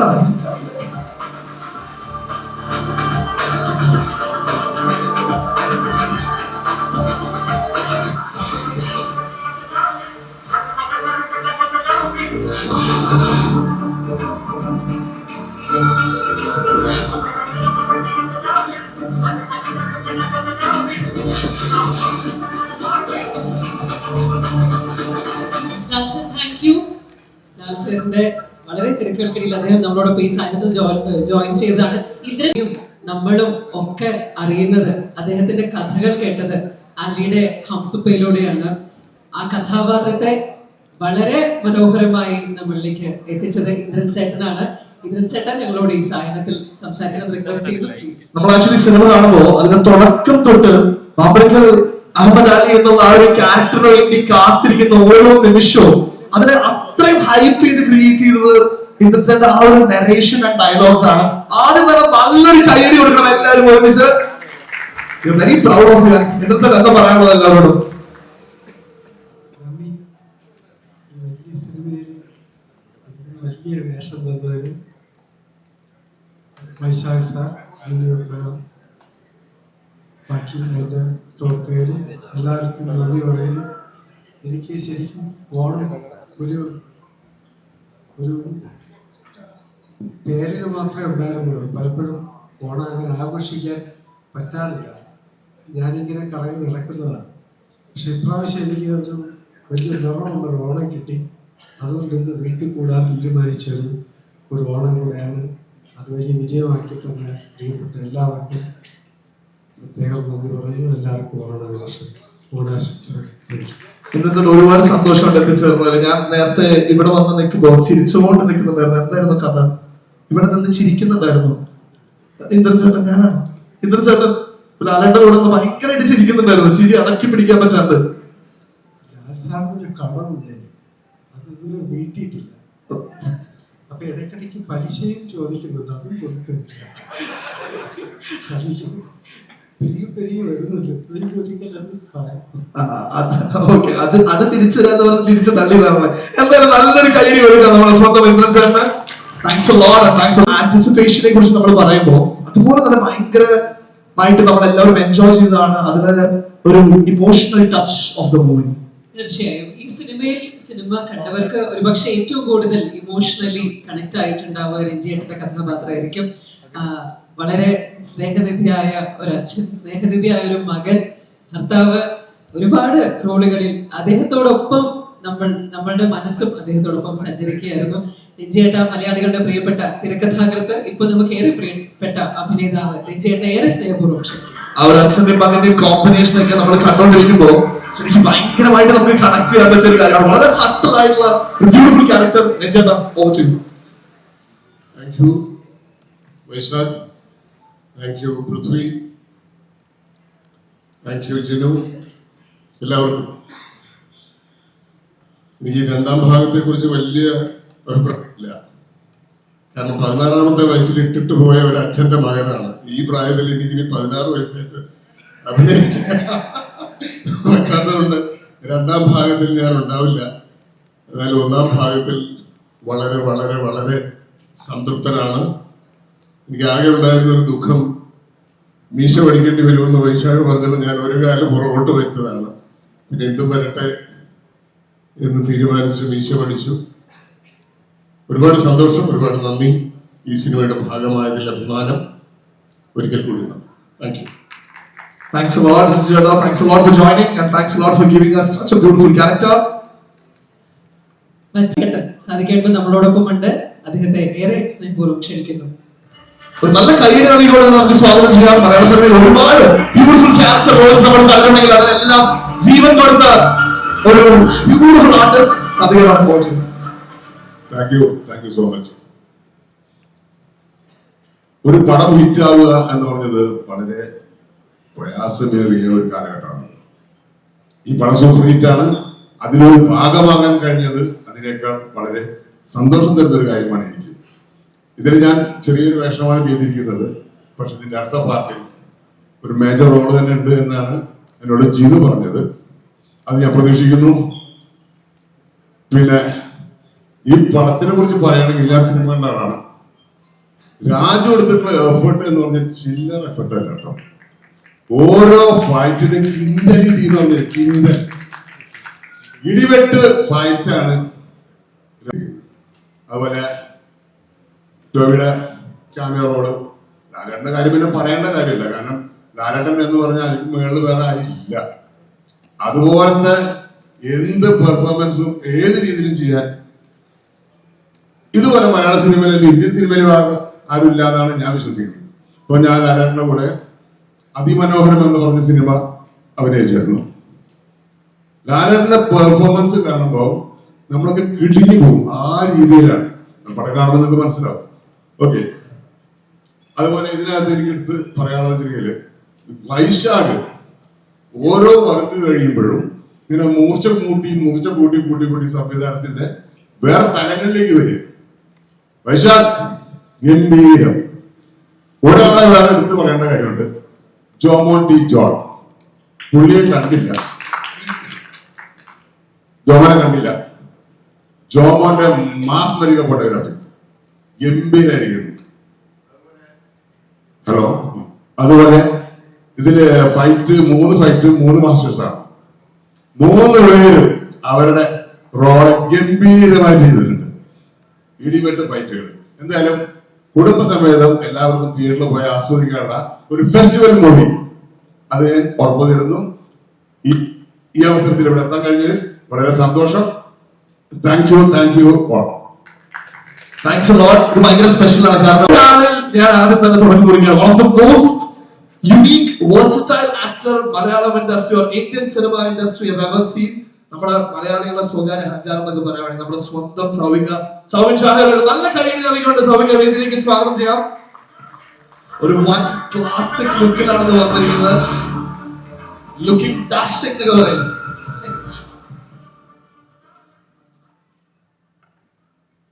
Thank you. ലാൽ സാറിന്റെ വളരെ തിരക്കുകൾക്കിടയിൽ അദ്ദേഹം നമ്മളോടൊപ്പം ഈ സാന്നിധ്യത്തിൽ ജോയിൻ ചെയ്തതാണ്. ഇതിനും നമ്മളും ഒക്കെ അറിയുന്നത് അദ്ദേഹത്തിന്റെ കഥകൾ കേട്ടത് അലിയുടെ ഹംസുപ്പയിലൂടെയാണ്. ആ കഥാപാത്രത്തെ വളരെ മനോഹരമായി നമ്മളിലേക്ക് എത്തിച്ചത് ഇന്ദ്രൻ ചേട്ടനാണ്. ഇന്ദ്രൻ ചേട്ടൻ ഞങ്ങളോട് ഈ സായനത്തിൽ സംസാരിക്കണം റിക്വസ്റ്റ് ചെയ്തു. പ്ലീസ്. നമ്മൾ ആക്ച്വലി സിനിമ കാണുമ്പോൾ അതിന്റെ തുടക്കം തൊട്ട് ബാബർക്കൽ അഹമ്മദ് അലി എന്നുള്ള ആ ഒരു ക്യാരക്ടറിന് വേണ്ടി കാത്തിരിക്കുന്ന ഓരോ നിമിഷവും അതിനെ അത്രയും ഹൈപ്പ് ചെയ്ത് ക്രിയേറ്റ് ചെയ്തത് ഇന്നത്തെ ആ ഒരു നരേഷൻ ആൻഡ് ഡയലോഗ്സ് ആണ്. ആദ്യം തന്നെ നല്ലൊരു കൈയടി കൊടുക്കണം എല്ലാവരും ഒരുമിച്ച്. Very proud of you. ഇന്നത്തെ എന്താ പറയാനുള്ളത് എല്ലാവരോടും? വലിയ വേഷം തന്നതിന് വൈശാഖ് സാർ, ബാക്കി എൻ്റെ പ്രവർത്തകരും എല്ലാവർക്കും നന്ദി പറയുന്നു. എനിക്ക് ശരിക്കും ഓണം ഒരു പേരിന് മാത്രമേ ഉണ്ടായിരുന്നുള്ളൂ. പലപ്പോഴും ഓണം അങ്ങനെ ആഘോഷിക്കാൻ പറ്റാറില്ല. ഞാനിങ്ങനെ കറങ്ങി നടക്കുന്നതാണ്. പക്ഷെ ഇപ്രാവശ്യം എനിക്ക് ഒരു വലിയ നിറമുള്ള ഓണം കിട്ടി. അതുകൊണ്ട് ഇന്ന് വീട്ടിൽ കൂടാൻ തീരുമാനിച്ചത് ഒരു ഓണം കൂടെയാണ്. അത് വലിയ വിജയമാക്കി തന്നെ പ്രിയപ്പെട്ട എല്ലാവർക്കും പ്രത്യേകം നന്ദി പറയുന്നു. എല്ലാവർക്കും ഓണാശംസകൾ. ഇന്നത്തെ ഒരുപാട് സന്തോഷമുണ്ട് എത്തിച്ചേർന്നതിൽ. ഞാൻ നേരത്തെ ഇവിടെ വന്ന് നിൽക്കുമ്പോൾ ചിരിച്ചുകൊണ്ട് നിൽക്കുന്നുണ്ടായിരുന്നു. എന്തായിരുന്നു കഥ? ഇവിടെ നിന്ന് ചിരിക്കുന്നുണ്ടായിരുന്നു ഇന്ദ്രൻ ചേട്ടൻ. ഞാനാണ് ഇന്ദ്രൻ ചേട്ടൻ. ലാലേട്ടൻ കൂടെ നിന്ന് ഭയങ്കരമായിട്ട് ചിരിക്കുന്നുണ്ടായിരുന്നു, ചിരി അടക്കി പിടിക്കാൻ പറ്റാണ്ട്. സാറിനൊരു കടമുണ്ട്, അത് ഇതുവരെ വീട്ടിയിട്ടില്ല. അപ്പൊ ഇടയ്ക്കിടയ്ക്ക് പലിശയും ചോദിക്കുന്നുണ്ട്, അതും കൊടുക്കുന്നില്ല. അത് തിരിച്ചു തരാന്ന് പറഞ്ഞ് ചിരിച്ച് തള്ളിയതാണ്. എന്തായാലും നല്ലൊരു കൈയ്യടി കൊടുക്കാം നമ്മുടെ സ്വന്തം ഇന്ദ്രൻ ചേട്ടന്. Thanks a lot. താങ്ക്സ്. ആന്റിസിപ്പേഷനെ കുറിച്ച് നമ്മൾ പറയുമ്പോൾ അതുപോലെ തന്നെ ഭയങ്കരമായിട്ട് നമ്മൾ എല്ലാവരും എൻജോയ് ചെയ്തതാണ്. അതിന് ഒരു emotional touch of the movie. തീർച്ചയായും ഈ സിനിമ കണ്ടവർക്ക് ഒരുപക്ഷെ ഏറ്റവും കൂടുതൽ ഇമോഷണലി കണക്ട് ആയിട്ടുണ്ടാവുക രഞ്ജിയേട്ടന്റെ കഥാപാത്രമായിരിക്കും. വളരെ സ്നേഹനിധിയായ ഒരു അച്ഛൻ, സ്നേഹനിധിയായ ഒരു മകൻ, ഭർത്താവ്, ഒരുപാട് റോളുകളിൽ അദ്ദേഹത്തോടൊപ്പം നമ്മളുടെ മനസ്സും അദ്ദേഹത്തോടൊപ്പം സഞ്ചരിക്കുകയായിരുന്നു. രഞ്ജിയേട്ട മലയാളികളുടെ പ്രിയപ്പെട്ട തിരക്കഥാകൃത്ത്, ഇപ്പൊ നമുക്ക് ഏറെ പ്രിയപ്പെട്ട അഭിനേതാവ് രഞ്ജിയേട്ട ഏറെ സ്നേഹപൂർവ്വം ആ ഒരു അച്ഛന്റെ മകന്റെയും കോമ്പിനേഷൻ ഒക്കെ നമ്മൾ കണ്ടോണ്ടിരിക്കുമ്പോ ശരിക്കും ഭയങ്കരമായിട്ട് നമുക്ക് കണക്ട് ചെയ്യാൻ പറ്റിയ ഒരു കാര്യമാണ്. വളരെ സട്ടിൽ ആയിട്ടുള്ള ബ്യൂട്ടിഫുൾ ക്യാരക്ടർ. രഞ്ജിയേട്ട, over to you. Thank you Vysakh, thank you Prithvi, thank you Jinu, എല്ലാവർക്കും. എനിക്ക് രണ്ടാം ഭാഗത്തെ കുറിച്ച് വലിയ അഭിപ്രായമില്ല. കാരണം 16-ാമത്തെ വയസ്സിൽ ഇട്ടിട്ട് പോയ ഒരു അച്ഛന്റെ മകനാണ്. ഈ പ്രായത്തിൽ എനിക്കിനി 16 വയസ്സായിട്ട് പറ്റാത്തതുകൊണ്ട് രണ്ടാം ഭാഗത്തിൽ ഞാൻ ഉണ്ടാവില്ല. എന്നാൽ ഒന്നാം ഭാഗത്തിൽ വളരെ വളരെ വളരെ സംതൃപ്തനാണ്. എനിക്ക് ആകെ ഉണ്ടായിരുന്ന ഒരു ദുഃഖം, മീശ പഠിക്കേണ്ടി വരുമെന്ന് വൈശാഖ് പറഞ്ഞപ്പോൾ ഞാൻ ഒരു കാലം പുറകോട്ട് വെച്ചതാണ്. പിന്നെ എന്തും വരട്ടെ എന്ന് തീരുമാനിച്ചു മീശ പഠിച്ചു. ഒരുപാട് സന്തോഷം, ഒരുപാട് നന്ദി. ഈ സിനിമയുടെ ഭാഗമായതിൽ അഭിമാനം. ഒരിക്കൽ കൂടി thank you. Thanks a lot, Jada. Thanks a lot for joining, and thanks a lot for giving us such a beautiful character. മറ്റേട്ടൻ സാധിക്കേണ്ടത് നമ്മളോടൊപ്പം ഉണ്ട്. അദ്ദേഹത്തെ ഏറെ സ്നേഹപൂർവ്വം ക്ഷണിക്കുന്നു. ഒരു നല്ല കൈയ്യടി നൽകിക്കൊണ്ട് നമുക്ക് സ്വാഗതം ചെയ്യാം. മലയാള സിനിമയിൽ ഒരുപാട് ബ്യൂട്ടിഫുൾ ക്യാരക്ടർ റോൾസ് നമ്മൾ കണ്ടിട്ടുണ്ടെങ്കിൽ അതിനെല്ലാം ജീവൻ കൊടുത്ത ഒരു ബ്യൂട്ടിഫുൾ ആർട്ടിസ്റ്റ് അദ്ദേഹമാണ് coach. Thank you so much. ഒരു പടം ഹിറ്റ് ആവുക എന്ന് പറഞ്ഞത് വളരെ പ്രയാസമേറിയ ഒരു കാലഘട്ടമാണ്. ഈ പടം സൂപ്പർ ഹിറ്റാണ്. അതിലൊരു ഭാഗമാകാൻ കഴിഞ്ഞത് അതിനേക്കാൾ വളരെ സന്തോഷം തരുന്ന ഒരു കാര്യമാണ് എനിക്ക്. ഇതിൽ ഞാൻ ചെറിയൊരു വേഷമാണ് ചെയ്തിരിക്കുന്നത്. പക്ഷെ ഇതിന്റെ അടുത്ത പാർട്ടിൽ ഒരു മേജർ റോൾ തന്നെ ഉണ്ട് എന്നാണ് എന്നോട് ജിനു പറഞ്ഞത്. അത് ഞാൻ പ്രതീക്ഷിക്കുന്നു. പിന്നെ ഈ പടത്തിനെ കുറിച്ച് പറയുകയാണെങ്കിൽ എല്ലാ സിനിമകളുടെ ആളാണ്. രാജു എടുത്തിട്ടുള്ള എഫേർട്ട് എന്ന് പറഞ്ഞാൽ ചില്ലർ എഫേർട്ട് അല്ല കേട്ടോ. ഓരോ ഫൈറ്റിനും കിന്തൽ എന്ന് പറഞ്ഞാൽ കിന്തൽ ഇടിവെട്ട് ഫൈറ്റാണ്. അതുപോലെ ടോവിയുടെ ക്യാമിയോ റോള്, ലാലേട്ടന്റെ കാര്യം പിന്നെ പറയേണ്ട കാര്യമില്ല. കാരണം ലാലേട്ടൻ എന്ന് പറഞ്ഞാൽ അതിന് മുകളിൽ വേറെ ആരും ഇല്ല. അതുപോലത്തെ എന്ത് പെർഫോമൻസും ഏത് രീതിയിലും ചെയ്യാൻ ഇതുപോലെ മലയാള സിനിമയിലും ഇന്ത്യൻ സിനിമയിലും ആരും ഇല്ലാതാണ് ഞാൻ വിശ്വസിക്കുന്നത്. അപ്പൊ ഞാൻ ലാലേട്ടന്റെ കൂടെ അതിമനോഹരം എന്ന് പറഞ്ഞ സിനിമ അഭിനയിച്ചിരുന്നു. ലാലേട്ടന്റെ പെർഫോമൻസ് കാണുമ്പോൾ നമ്മളൊക്കെ കിടുങ്ങി പോകും. ആ രീതിയിലാണ് പടം കാണുമ്പോൾ നിങ്ങൾക്ക് മനസ്സിലാവും. ഓക്കെ, അതുപോലെ ഇതിനകത്ത് എനിക്ക് എടുത്ത് പറയാനുള്ളതില് വൈശാഖ് ഓരോ വർക്ക് കഴിയുമ്പോഴും ഇങ്ങനെ മൂർച്ച കൂട്ടി സംവിധാനത്തിന്റെ വേറെ തലങ്ങളിലേക്ക് വരിക. വൈശാഖ് ഗംഭീരം. ഒരാളെ വേറെ എടുത്ത് പറയേണ്ട കാര്യമുണ്ട്, ജോമോൻ ടി ജോൺ. പുള്ളിയെ കണ്ടില്ല, ജോമോനെ കണ്ടില്ല. ജോമോന്റെ മാസ്മരിക ഫോട്ടോഗ്രാഫി ഗംഭീരായിരിക്കുന്നു. ഹലോ, അതുപോലെ ഇതില് മൂന്ന് മാസ്റ്റേഴ്സാണ്. 3 പേരും അവരുടെ റോള് ഗംഭീരമായി ചെയ്തിട്ടുണ്ട്. ഇടിവെട്ട് ഫൈറ്റുകൾ. എന്തായാലും കുടുംബസമേതം എല്ലാവർക്കും തിയേറ്ററിൽ പോയി ആസ്വദിക്കാനുള്ള ഒരു ഫെസ്റ്റിവൽ മൂവി അത് ഞാൻ ഉറപ്പു തരുന്നു. ഈ അവസരത്തിൽ ഇവിടെ എത്താൻ കഴിഞ്ഞത് വളരെ സന്തോഷം. Thank you all. Thanks a lot. ഇത് ഭയങ്കര സ്പെഷ്യൽ ആണ്. കാരണം ഞാൻ ആദ്യം തന്നെ തുടങ്ങി കുറിക്കുകയാണ്. One of the most unique versatile actor Malayalam industry or Indian cinema industry ever seen. നമ്മുടെ മലയാളികളുടെ സ്വകാര്യ അഹങ്കാരം എന്നൊക്കെ പറയാൻ വേണ്ടി നമ്മുടെ സ്വന്തം സൗബിൻ ഷാഹിർ ഒരു നല്ല കൈയ്യടി നൽകിക്കൊണ്ട് സൗബിന്റെ വേദിയിലേക്ക് സ്വാഗതം ചെയ്യാം. ഒരു വൺ ക്ലാസിക് ലുക്കിലാണ് വന്നിരിക്കുന്നത്. ലുക്കിംഗ് ഡാഷിംഗ് എന്നൊക്കെ പറയുന്നത്.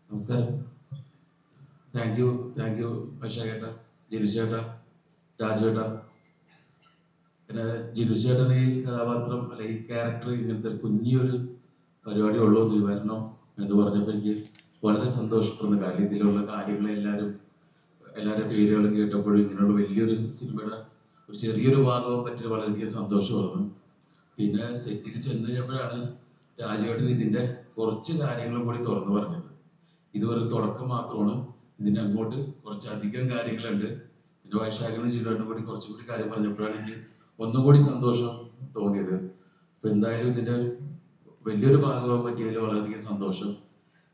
നമസ്കാരം. താങ്ക് യു വൈശാഖേട്ട, ജിനുചേട്ട, രാജുവേട്ട. പിന്നെ ജിനുചേട്ടൻ ഈ കഥാപാത്രം അല്ലെ ഈ ക്യാരക്ടർ ഇങ്ങനത്തെ കുഞ്ഞൊരു പരിപാടി ഉള്ളൂ വരണം എന്ന് പറഞ്ഞപ്പോൾ എനിക്ക് വളരെ സന്തോഷപ്പെടുന്ന കാര്യം. ഇതിലുള്ള കാര്യങ്ങൾ എല്ലാവരുടെ പേരുകളും കേട്ടപ്പോഴും ഇങ്ങനെയുള്ള വലിയൊരു സിനിമയുടെ ഒരു ചെറിയൊരു ഭാഗവും പറ്റിയ വളരെയധികം സന്തോഷമായിരുന്നു. പിന്നെ സെറ്റിൽ ചെന്ന് കഴിഞ്ഞപ്പോഴാണ് രാജുവേട്ടൻ ഇതിന്റെ കുറച്ച് കാര്യങ്ങളും കൂടി തുറന്നു പറഞ്ഞത്. ഇതൊരു തുടക്കം മാത്രമാണ്, ഇതിന്റെ അങ്ങോട്ട് കുറച്ചധികം കാര്യങ്ങളുണ്ട്. പിന്നെ വൈശാഖനും ജില്ലോട്ടും കൂടി കുറച്ചുകൂടി കാര്യം പറഞ്ഞപ്പോഴാണ് എനിക്ക് ഒന്നുകൂടി സന്തോഷം തോന്നിയത്. അപ്പൊ എന്തായാലും ഇതിന്റെ വലിയൊരു ഭാഗമാകാൻ പറ്റിയതിൽ വളരെയധികം സന്തോഷം.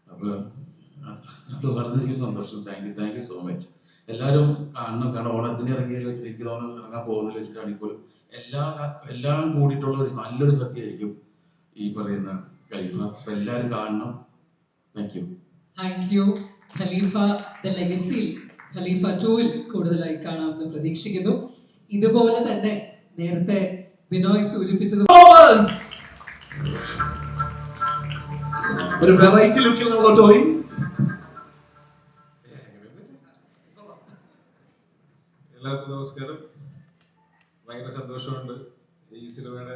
അപ്പൊ വളരെയധികം സന്തോഷം. Thank you so much. എല്ലാവരും കാണണം. കാരണം ഓണത്തിന് ഇറങ്ങിയതിൽ വെച്ചിട്ട് എനിക്ക് തോന്നുന്നു ഇറങ്ങാൻ പോകുന്നതിൽ വെച്ചിട്ടാണ് ഇപ്പോൾ എല്ലാം കൂടിയിട്ടുള്ള ഒരു നല്ലൊരു സത്യമായിരിക്കും ഈ പറയുന്ന ഖലീഫ. അപ്പൊ എല്ലാവരും കാണണം. Thank you. Khalifa the legacy Khalifa 2-ൽ കൂടുതലായി കാണാമെന്ന് പ്രതീക്ഷിക്കുന്നു. ഇതുപോലെ തന്നെ നേരത്തെ ബിനോയ് സൂചിപ്പിച്ചത് ഒരു വെറൈറ്റി ലുക്കിൽ നമ്മൾ ടോയി. എല്ലാവർക്കും നമസ്കാരം. ഭയങ്കര സന്തോഷമുണ്ട്. ഈ സിനിമയുടെ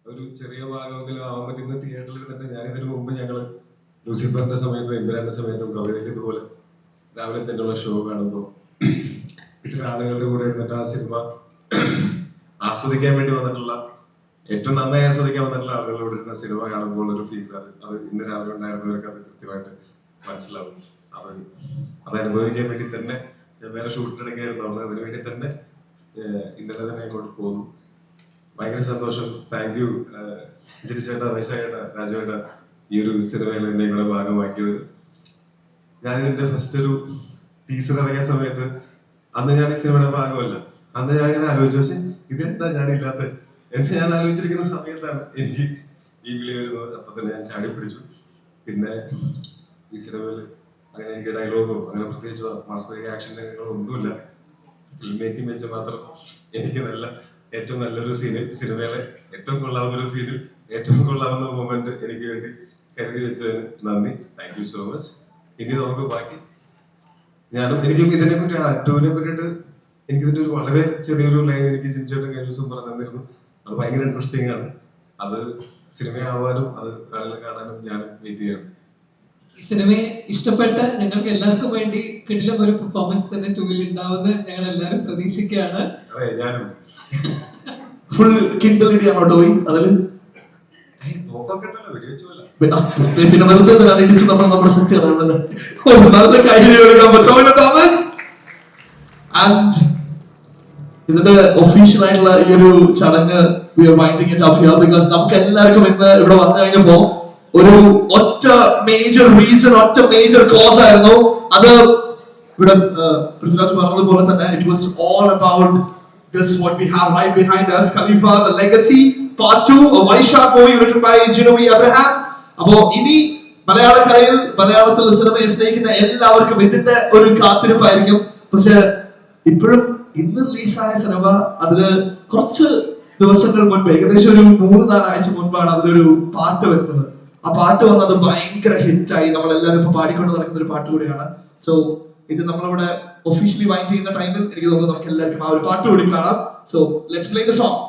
ഒരു ചെറിയ ഭാഗമെങ്കിലും ആവാൻ പറ്റുന്ന തിയേറ്ററിൽ തന്നെ. ഞാനിതിനു മുമ്പ് ഞങ്ങള് ലൂസിഫറിന്റെ സമയത്തും എമ്പുരാന്റെ സമയത്തും കവിതയ്ക്ക് ഇതുപോലെ രാവിലെ തന്നെയുള്ള ഷോ കാണുമ്പോൾ ഇത്ര ആളുകളുടെ കൂടെ ഇരുന്നിട്ട് ആ സിനിമ ആസ്വദിക്കാൻ വേണ്ടി വന്നിട്ടുള്ള, ഏറ്റവും നന്നായി ആസ്വദിക്കാൻ വന്നിട്ടുള്ള ആളുകളോട് ഇരുന്ന സിനിമ കാണുമ്പോൾ ഒരു ഫീൽ, അത് ഇന്ന് രാവിലെ ഉണ്ടായിരുന്നവർക്ക് അത് കൃത്യമായിട്ട് മനസ്സിലാവും. അത് അനുഭവിക്കാൻ വേണ്ടി തന്നെ ഞാൻ വേറെ ഷൂട്ടിനിടയ്ക്കായിരുന്നു, അതിനു വേണ്ടി തന്നെ ഇന്നലെ തന്നെ അങ്ങോട്ട് പോകുന്നു. ഭയങ്കര സന്തോഷം. താങ്ക് യു ജിരിച്ചേട്ടാ, വൈശാഖേട്ടാ, രാജുവേട്ടാ, ഈ ഒരു സിനിമയിൽ എന്നെ കൂടെ ഭാഗമാക്കിയത്. ഞാനിതിന്റെ ഫസ്റ്റ് ഒരു ടീസർ ഇറങ്ങിയ സമയത്ത് അന്ന് ഞാൻ ഈ സിനിമയുടെ ഭാഗമല്ല. അന്ന് ഞാൻ ഇങ്ങനെ ആലോചിച്ചു, പക്ഷെ ഇതെന്താ ഞാനില്ലാത്ത എന്ന് ഞാൻ ആലോചിച്ചിരിക്കുന്ന സമയത്താണ് എനിക്ക് ഈ വിളി വരുന്നത്. അപ്പൊ തന്നെ ഞാൻ ചാടി പിടിച്ചു. പിന്നെ ഈ സിനിമയിൽ അങ്ങനെ എനിക്ക് ഡയലോഗോ അങ്ങനെ പ്രത്യേകിച്ച് മാസ് ആക്ഷൻ രംഗങ്ങളോ ഒന്നുമില്ല. ഫിലിം മേക്കിംഗ് വെച്ച് മാത്രം എനിക്ക് ഏറ്റവും നല്ലൊരു സിനിമയിലെ ഏറ്റവും കൊള്ളാവുന്ന ഒരു സീനിൽ ഏറ്റവും കൊള്ളാവുന്ന മൊമെന്റ് എനിക്ക് വേണ്ടി കരുതി വെച്ചതിന് നന്ദി. Thank you so much. ഇനി നമുക്ക് ബാക്കി എനിക്കും ഇതിനെ പറ്റി അറ്റൂവിനെ പറ്റിയിട്ട് എനിക്കിതിന്റെ ഒരു വളരെ ചെറിയൊരു ലൈൻ എനിക്ക് ജിൻചേട്ടൻ കഴിഞ്ഞ ദിവസം പറഞ്ഞു തന്നിരുന്നു. അത് ഭയങ്കര ഇൻട്രസ്റ്റിംഗ് ആണ്. അത് സിനിമയാവാനും അത് ആളുകൾ കാണാനും ഞാൻ വെയിറ്റ് ചെയ്യണം. ഈ സിനിമയെ ഇഷ്ടപ്പെട്ട് ഞങ്ങൾക്ക് എല്ലാവർക്കും വേണ്ടി കിടിലം ഒരു പെർഫോമൻസ് തന്നെ ടൂവിൽ ഉണ്ടാവുമെന്ന് ഞങ്ങൾ എല്ലാവരും പ്രതീക്ഷിക്കുകയാണ്. അതെ, ഞാനും ഫുൾ കിണ്ടലിടിയാണോ ടോയ് അതില്? നോക്കൊക്കെണ്ടല്ലോ, വെടിവെച്ചല്ല. പിന്നെ വെറുതെ ഇടിച്ച് നമ്മുടെ ശക്തി അതാണല്ലോ. നല്ല കാര്യം എടുക്കാൻ പറ്റും തോമസ്. ആൻഡ് ഇതിന്റെ ഒഫീഷ്യൽ ആയിട്ടുള്ള ഈ ഒരു ചടങ്ങ് we are winding it up here because നമുക്ക് എല്ലാവർക്കും ഇന്ന് ഇവിടെ വന്നു കഴിഞ്ഞപ്പോ ഒരു ഒറ്റ മേജർ റീസൺ, ഒറ്റ മേജർ കോസ് ആയിരുന്നു. അത് ഇവിടെ പൃഥ്വിരാജ് പറഞ്ഞതുപോലെ തന്നെ it was all about this what we have right behind us, Khalifa the Legacy Part 2, a Vaishak movie written by Jinovi Abraham. അപ്പോ ഇനി മലയാളക്കരയിൽ മലയാളത്തിൽ സിനിമയെ സ്നേഹിക്കുന്ന എല്ലാവർക്കും ഇതിന്റെ ഒരു കാത്തിരിപ്പായിരിക്കും. പക്ഷെ ഇപ്പോഴും ഇന്ന് റിലീസായ സിനിമ അതില് കുറച്ച് ദിവസങ്ങൾ മുൻപ്, ഏകദേശം ഒരു 3-4 ആഴ്ച മുൻപാണ് അതിലൊരു പാട്ട് വരുന്നത്. ആ പാട്ട് വന്നത് ഭയങ്കര ഹിറ്റായി. നമ്മളെല്ലാവരും ഇപ്പൊ പാടിക്കൊണ്ട് നടക്കുന്ന ഒരു പാട്ട് കൂടിയാണ്. സോ ഇത് നമ്മളിവിടെ ഒഫീഷ്യലി വൈൻഡ് ചെയ്യുന്ന ടൈമിൽ എനിക്ക് തോന്നുന്നു നമുക്ക് എല്ലാവർക്കും ആ ഒരു പാട്ട് കൂടി കാണാം. So let's play the song.